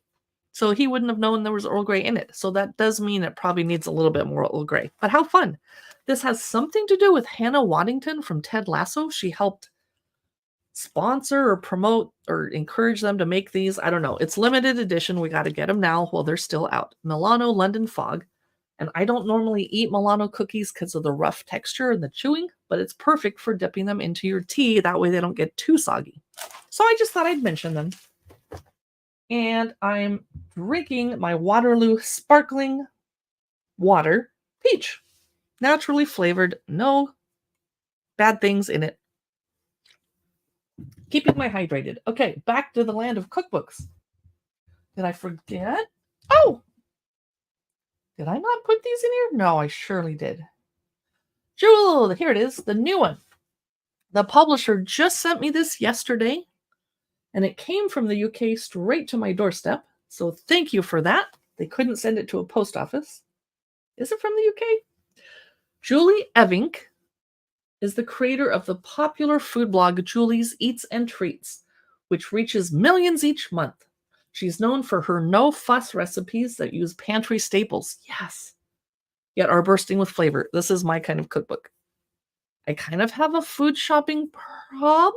so he wouldn't have known there was Earl Grey in it. So that does mean it probably needs a little bit more Earl Grey. But how fun. This has something to do with Hannah Waddington from Ted Lasso. She helped sponsor or promote or encourage them to make these. I don't know. It's limited edition. We got to get them now while they're still out. Milano London Fog. And I don't normally eat Milano cookies because of the rough texture and the chewing, but it's perfect for dipping them into your tea. That way they don't get too soggy. So I just thought I'd mention them. And I'm drinking my Waterloo sparkling water peach. Naturally flavored. No bad things in it. Keeping my hydrated. Okay, back to the land of cookbooks. Did I forget? Oh! Did I not put these in here? No, I surely did. Jewel, here it is, the new one. The publisher just sent me this yesterday, and it came from the UK straight to my doorstep. So thank you for that. They couldn't send it to a post office. Is it from the UK? Julie Evink is the creator of the popular food blog Julie's Eats and Treats, which reaches millions each month. She's known for her no-fuss recipes that use pantry staples, yes, yet are bursting with flavor. This is my kind of cookbook. I kind of have a food shopping problem.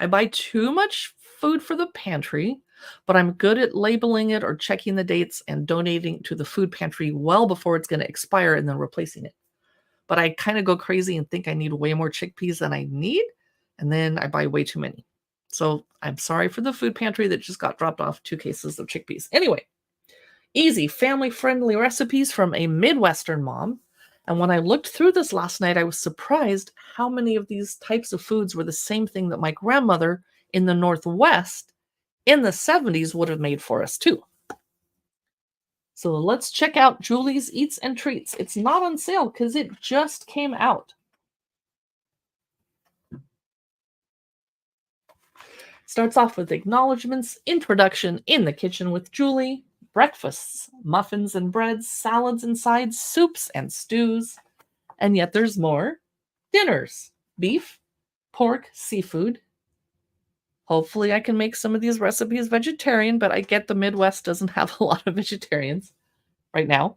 I buy too much food for the pantry, but I'm good at labeling it or checking the dates and donating to the food pantry well before it's going to expire and then replacing it. But I kind of go crazy and think I need way more chickpeas than I need, and then I buy way too many. So I'm sorry for the food pantry that just got dropped off 2 cases of chickpeas. Anyway, easy, family-friendly recipes from a Midwestern mom. And when I looked through this last night, I was surprised how many of these types of foods were the same thing that my grandmother in the Northwest in the 70s would have made for us too. So let's check out Julie's Eats and Treats. It's not on sale because it just came out. Starts off with acknowledgments, introduction, in the kitchen with Julie, breakfasts, muffins and breads, salads and sides, soups and stews. And yet there's more. Dinners, beef, pork, seafood. Hopefully I can make some of these recipes vegetarian, but I get the Midwest doesn't have a lot of vegetarians right now.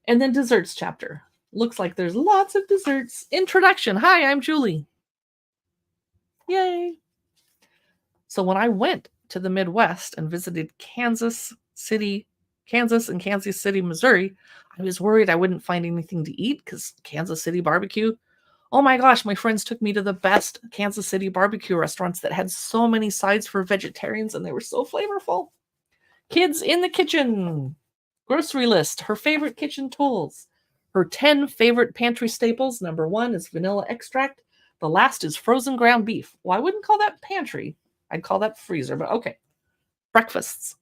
And then desserts chapter. Looks like there's lots of desserts. Introduction. Hi, I'm Julie. Yay. So when I went to the Midwest and visited Kansas and Kansas City, Missouri, I was worried I wouldn't find anything to eat because Kansas City barbecue. Oh my gosh, my friends took me to the best Kansas City barbecue restaurants that had so many sides for vegetarians and they were so flavorful. Kids in the kitchen. Grocery list. Her favorite kitchen tools. Her 10 favorite pantry staples. Number 1 is vanilla extract. The last is frozen ground beef. Well, I wouldn't call that pantry. I'd call that freezer, but okay. Breakfasts.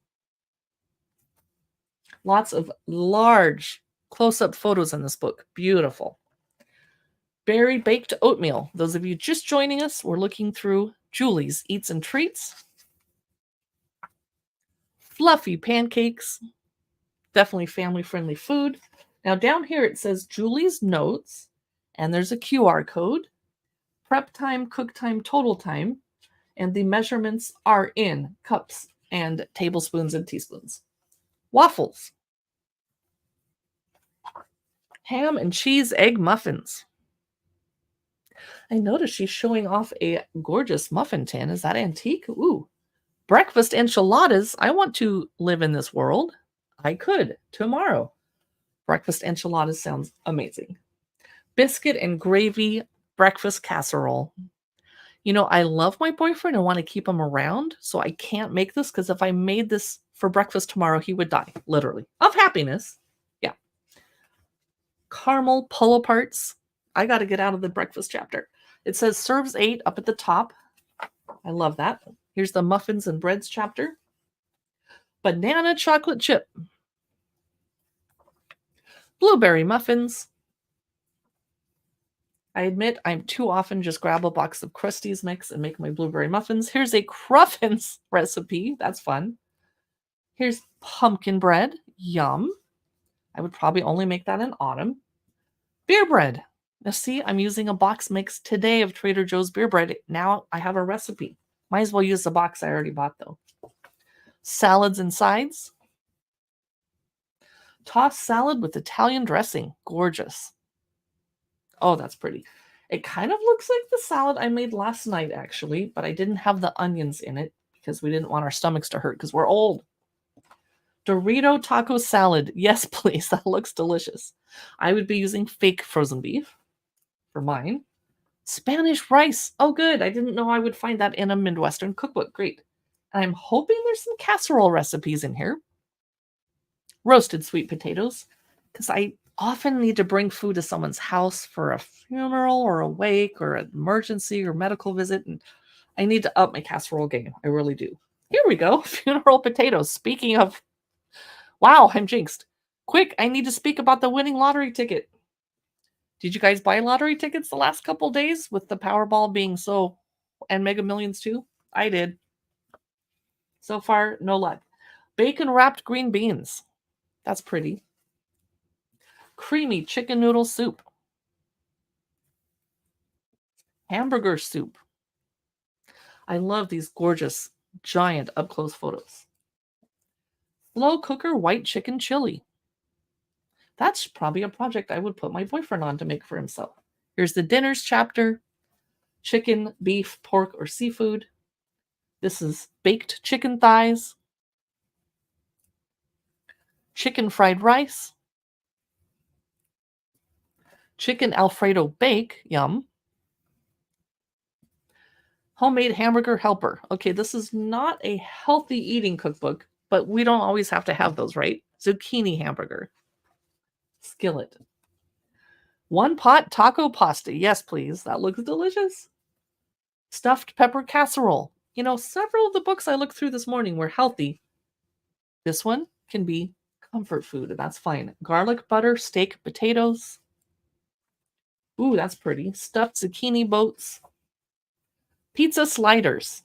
Lots of large close-up photos in this book. Beautiful. Berry baked oatmeal. Those of you just joining us, we're looking through Julie's Eats and Treats. Fluffy pancakes. Definitely family-friendly food. Now down here it says Julie's Notes, and there's a QR code. Prep time, cook time, total time. And the measurements are in cups and tablespoons and teaspoons. Waffles. Ham and cheese egg muffins. I noticed she's showing off a gorgeous muffin tin. Is that antique? Ooh. Breakfast enchiladas. I want to live in this world. I could tomorrow. Breakfast enchiladas sounds amazing. Biscuit and gravy breakfast casserole. You know, I love my boyfriend and want to keep him around, so I can't make this because if I made this for breakfast tomorrow, he would die, literally, of happiness. Yeah. Caramel pull-aparts. I got to get out of the breakfast chapter. It says serves 8 up at the top. I love that. Here's the muffins and breads chapter. Banana chocolate chip. Blueberry muffins. I admit I'm too often just grab a box of Krusty's mix and make my blueberry muffins. Here's a Cruffins recipe. That's fun. Here's pumpkin bread. Yum. I would probably only make that in autumn. Beer bread. Now see, I'm using a box mix today of Trader Joe's beer bread. Now I have a recipe. Might as well use the box I already bought though. Salads and sides. Tossed salad with Italian dressing. Gorgeous. Oh, that's pretty. It kind of looks like the salad I made last night, actually, but I didn't have the onions in it because we didn't want our stomachs to hurt because we're old. Dorito taco salad. Yes, please. That looks delicious. I would be using fake frozen beef for mine. Spanish rice. Oh, good. I didn't know I would find that in a Midwestern cookbook. Great. And I'm hoping there's some casserole recipes in here. Roasted sweet potatoes, because I often need to bring food to someone's house for a funeral or a wake or an emergency or medical visit, and I need to up my casserole game. I really do. Here we go. Funeral potatoes. Speaking of, wow, I'm jinxed. Quick, I need to speak about the winning lottery ticket. Did you guys buy lottery tickets the last couple days with the Powerball being so, and Mega Millions too? I did. So far, no luck. Bacon wrapped green beans. That's pretty. Creamy chicken noodle soup. Hamburger soup. I love these gorgeous, giant up-close photos. Slow cooker white chicken chili. That's probably a project I would put my boyfriend on to make for himself. Here's the dinners chapter. Chicken, beef, pork, or seafood. This is baked chicken thighs. Chicken fried rice. Chicken Alfredo bake. Yum. Homemade hamburger helper. Okay, this is not a healthy eating cookbook, but we don't always have to have those, right? Zucchini hamburger. Skillet. One pot taco pasta. Yes, please. That looks delicious. Stuffed pepper casserole. Several of the books I looked through this morning were healthy. This one can be comfort food, and that's fine. Garlic butter, steak, potatoes. Ooh, that's pretty. Stuffed zucchini boats. Pizza sliders.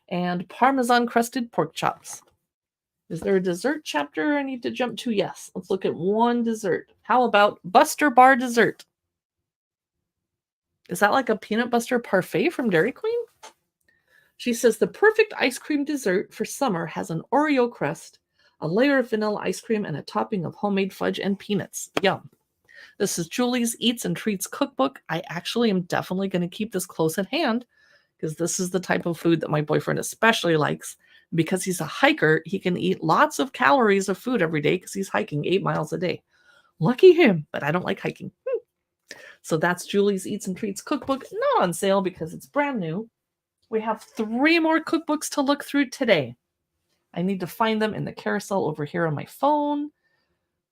And Parmesan crusted pork chops. Is there a dessert chapter I need to jump to? Yes. Let's look at one dessert. How about Buster Bar dessert? Is that like a peanut butter parfait from Dairy Queen? She says the perfect ice cream dessert for summer has an Oreo crust, a layer of vanilla ice cream, and a topping of homemade fudge and peanuts. Yum. This is Julie's Eats and Treats cookbook. I actually am definitely going to keep this close at hand because this is the type of food that my boyfriend especially likes. Because he's a hiker, he can eat lots of calories of food every day because he's hiking 8 miles a day. Lucky him, but I don't like hiking. So that's Julie's Eats and Treats cookbook, not on sale because it's brand new. We have 3 more cookbooks to look through today. I need to find them in the carousel over here on my phone.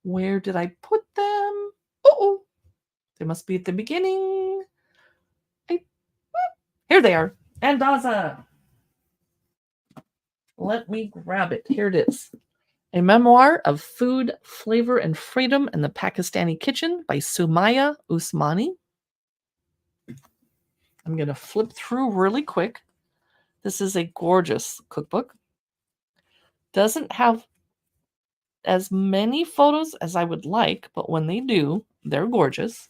Where did I put them? Oh, they must be at the beginning. Here they are. Andaza. Let me grab it. Here it is. A Memoir of Food, Flavor, and Freedom in the Pakistani Kitchen by Sumaya Usmani. I'm going to flip through really quick. This is a gorgeous cookbook. Doesn't have as many photos as I would like, but when they do, they're gorgeous.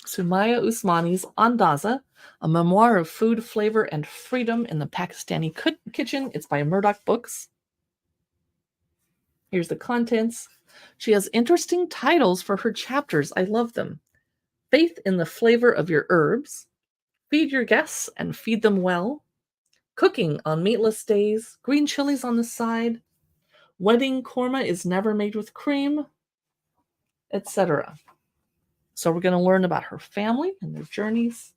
Sumaya Usmani's Andaza, a memoir of food, flavor, and freedom in the Pakistani kitchen. It's by Murdoch Books. Here's the contents. She has interesting titles for her chapters. I love them. Faith in the flavor of your herbs. Feed your guests and feed them well. Cooking on meatless days. Green chilies on the side. Wedding korma is never made with cream, etc. So we're going to learn about her family and their journeys.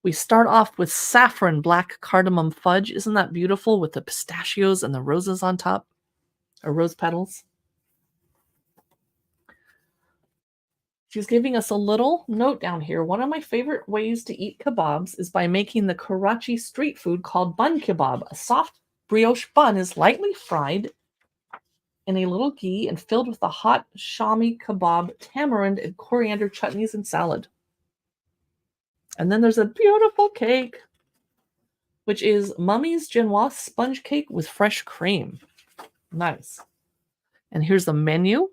We start off with saffron black cardamom fudge. Isn't that beautiful with the pistachios and the roses on top? Or rose petals. She's giving us a little note down here. One of my favorite ways to eat kebabs is by making the Karachi street food called bun kebab. A soft brioche bun is lightly fried in a little ghee and filled with a hot shami kebab, tamarind, and coriander chutneys and salad. And then there's a beautiful cake, which is Mummy's Genoise sponge cake with fresh cream. Nice. And here's the menu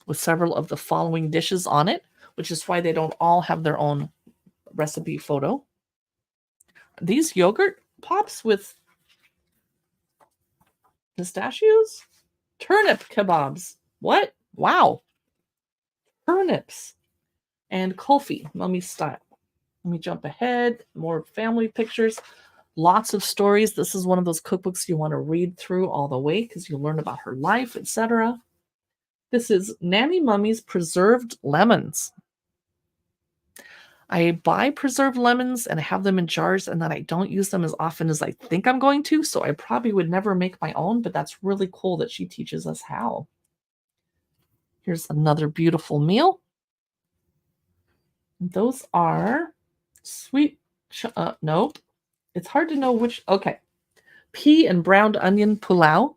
with several of the following dishes on it, which is why they don't all have their own recipe photo. These yogurt pops with pistachios? Turnip kebabs. What? Wow. Turnips. And kulfi, mummy style. Let me jump ahead. More family pictures. Lots of stories. This is one of those cookbooks you want to read through all the way because you learn about her life, etc. This is Nanny Mummy's Preserved Lemons. I buy preserved lemons and I have them in jars and then I don't use them as often as I think I'm going to, so I probably would never make my own, but that's really cool that she teaches us how. Here's another beautiful meal. Those are sweet, nope. It's hard to know which, okay. Pea and browned onion pilau.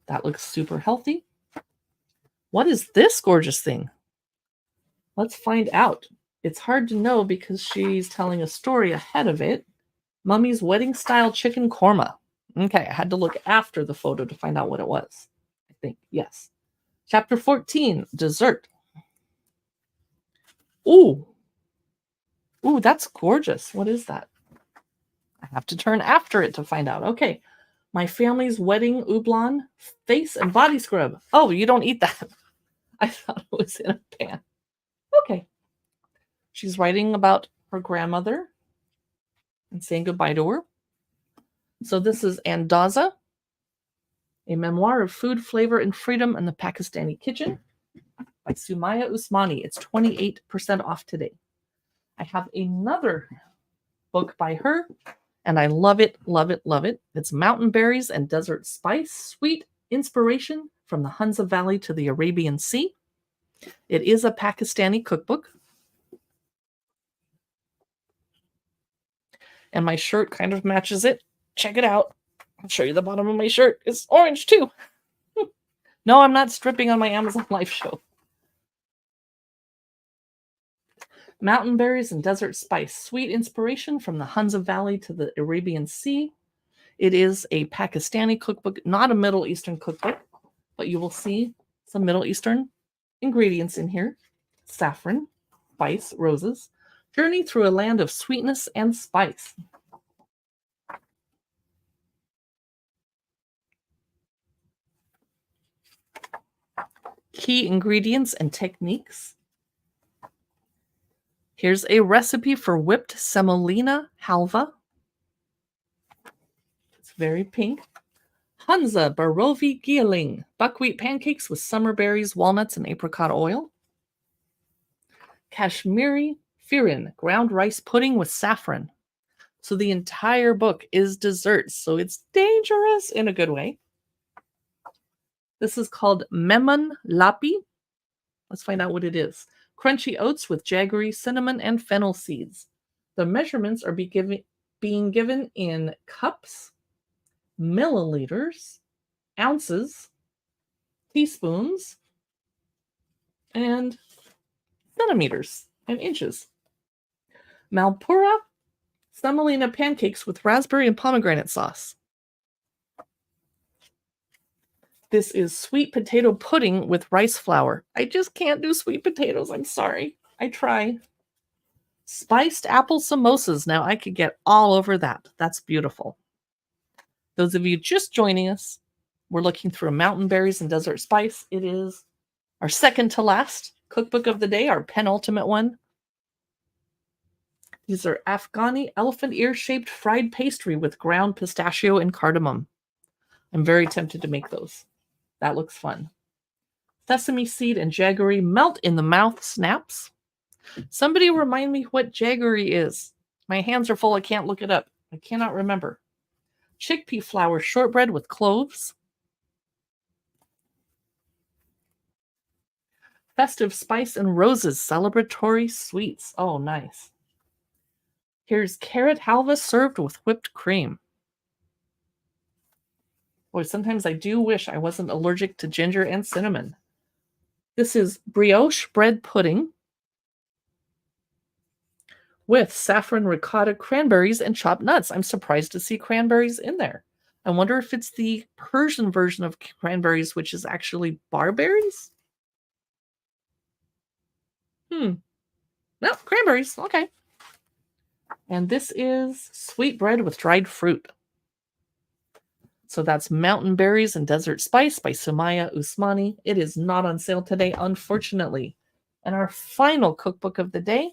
That looks super healthy. What is this gorgeous thing? Let's find out. It's hard to know because she's telling a story ahead of it. Mummy's wedding style chicken korma. Okay, I had to look after the photo to find out what it was. I think, yes. Chapter 14, dessert. Ooh, that's gorgeous. What is that? I have to turn after it to find out. Okay, my family's wedding oolong face and body scrub. Oh, you don't eat that. I thought it was in a pan. Okay. She's writing about her grandmother and saying goodbye to her. So this is Andaza, a memoir of food, flavor, and freedom in the Pakistani kitchen by Sumaya Usmani. It's 28% off today. I have another book by her. And I love it, love it, love it. It's mountain berries and desert spice, sweet inspiration from the Hunza Valley to the Arabian Sea. It is a Pakistani cookbook. And my shirt kind of matches it. Check it out. I'll show you the bottom of my shirt. It's orange too. No, I'm not stripping on my Amazon Live show. Mountain berries and desert spice, sweet inspiration from the Hunza Valley to the Arabian Sea. It is a Pakistani cookbook, not a Middle Eastern cookbook, but you will see some Middle Eastern ingredients in here. Saffron, spice, roses. Journey through a land of sweetness and spice. Key ingredients and techniques. Here's a recipe for whipped semolina halva. It's very pink. Hunza Barovi Gieling, buckwheat pancakes with summer berries, walnuts, and apricot oil. Kashmiri Firin, ground rice pudding with saffron. So the entire book is desserts, so it's dangerous in a good way. This is called Memon Lapi. Let's find out what it is. Crunchy oats with jaggery, cinnamon, and fennel seeds. The measurements are being given in cups, milliliters, ounces, teaspoons, and centimeters and inches. Malpura semolina pancakes with raspberry and pomegranate sauce. This is sweet potato pudding with rice flour. I just can't do sweet potatoes. I'm sorry. I try. Spiced apple samosas. Now I could get all over that. That's beautiful. Those of you just joining us, we're looking through mountain berries and desert spice. It is our second to last cookbook of the day, our penultimate one. These are Afghani elephant ear-shaped fried pastry with ground pistachio and cardamom. I'm very tempted to make those. That looks fun. Sesame seed and jaggery melt in the mouth snaps. Somebody remind me what jaggery is. My hands are full. I can't look it up. I cannot remember. Chickpea flour shortbread with cloves. Festive spice and roses celebratory sweets. Oh, nice. Here's carrot halva served with whipped cream. Boy, sometimes I do wish I wasn't allergic to ginger and cinnamon. This is brioche bread pudding with saffron ricotta cranberries and chopped nuts. I'm surprised to see cranberries in there. I wonder if it's the Persian version of cranberries, which is actually barberries? No, cranberries. Okay. And this is sweet bread with dried fruit. So that's Mountain Berries and Desert Spice by Sumaya Usmani. It is not on sale today, unfortunately. And our final cookbook of the day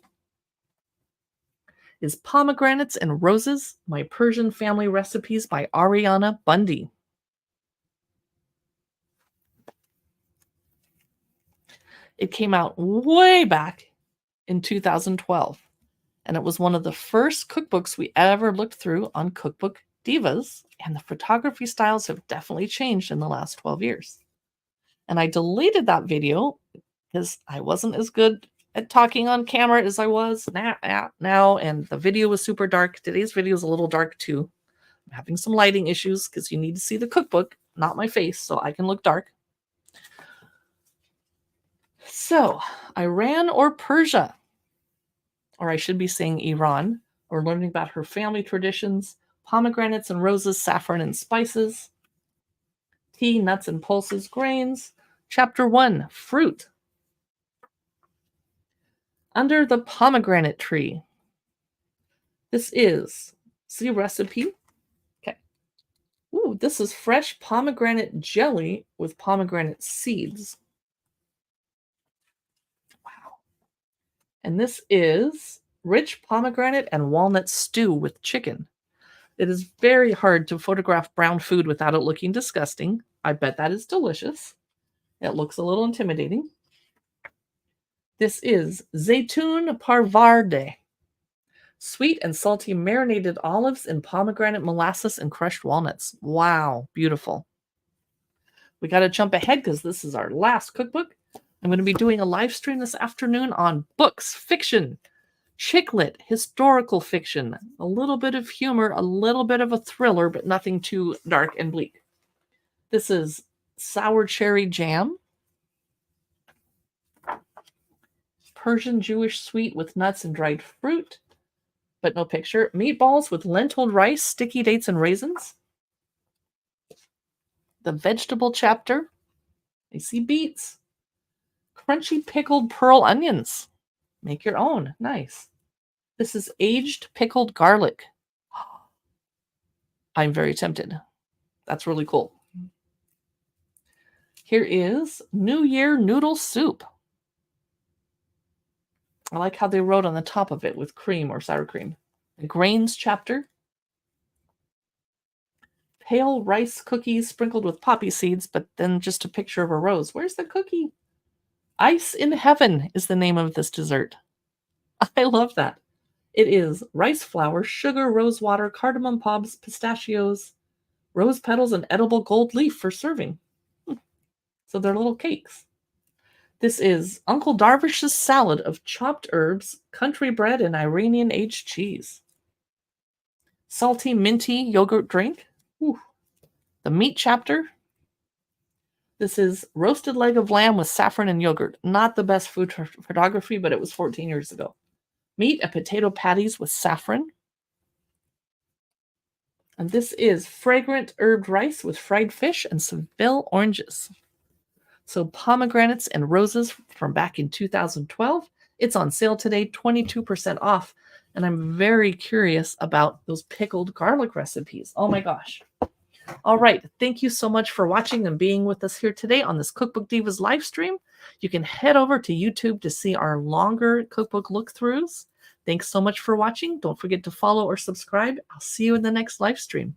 is Pomegranates and Roses, My Persian Family Recipes by Ariana Bundy. It came out way back in 2012. And it was one of the first cookbooks we ever looked through on Cookbook Divas, and the photography styles have definitely changed in the last 12 years. And I deleted that video because I wasn't as good at talking on camera as I was now, and the video was super dark. Today's video is a little dark too. I'm having some lighting issues because you need to see the cookbook, not my face, so I can look dark. So, Iran or Persia? Or I should be saying Iran. We're learning about her family traditions, pomegranates and roses, saffron and spices, tea, nuts and pulses, grains. Chapter 1, fruit. Under the pomegranate tree. This is, see recipe. Okay. Ooh, this is fresh pomegranate jelly with pomegranate seeds. Wow. And this is rich pomegranate and walnut stew with chicken. It is very hard to photograph brown food without it looking disgusting. I bet that is delicious. It looks a little intimidating. This is Zaytun Parvarde. Sweet and salty marinated olives in pomegranate molasses and crushed walnuts. Wow, beautiful. We got to jump ahead because this is our last cookbook. I'm going to be doing a live stream this afternoon on books, fiction, chick lit, historical fiction, a little bit of humor, a little bit of a thriller, but nothing too dark and bleak. This is Sour Cherry Jam, Persian Jewish sweet with nuts and dried fruit, but no picture. Meatballs with lentil rice, sticky dates, and raisins. The vegetable chapter. I see beets. Crunchy pickled pearl onions. Make your own. Nice. This is aged pickled garlic. I'm very tempted. That's really cool. Here is New Year noodle soup. I like how they wrote on the top of it with cream or sour cream. The grains chapter. Pale rice cookies sprinkled with poppy seeds, but then just a picture of a rose. Where's the cookie? Ice in Heaven is the name of this dessert. I love that. It is rice flour, sugar, rose water, cardamom pods, pistachios, rose petals, and edible gold leaf for serving. So they're little cakes. This is Uncle Darvish's salad of chopped herbs, country bread, and Iranian aged cheese. Salty minty yogurt drink. Ooh. The meat chapter. This is roasted leg of lamb with saffron and yogurt. Not the best food photography, but it was 14 years ago. Meat and potato patties with saffron. And this is fragrant herbed rice with fried fish and Seville oranges. So pomegranates and roses from back in 2012. It's on sale today, 22% off. And I'm very curious about those pickled garlic recipes. Oh my gosh. All right. Thank you so much for watching and being with us here today on this Cookbook Divas live stream. You can head over to YouTube to see our longer cookbook look-throughs. Thanks so much for watching. Don't forget to follow or subscribe. I'll see you in the next live stream.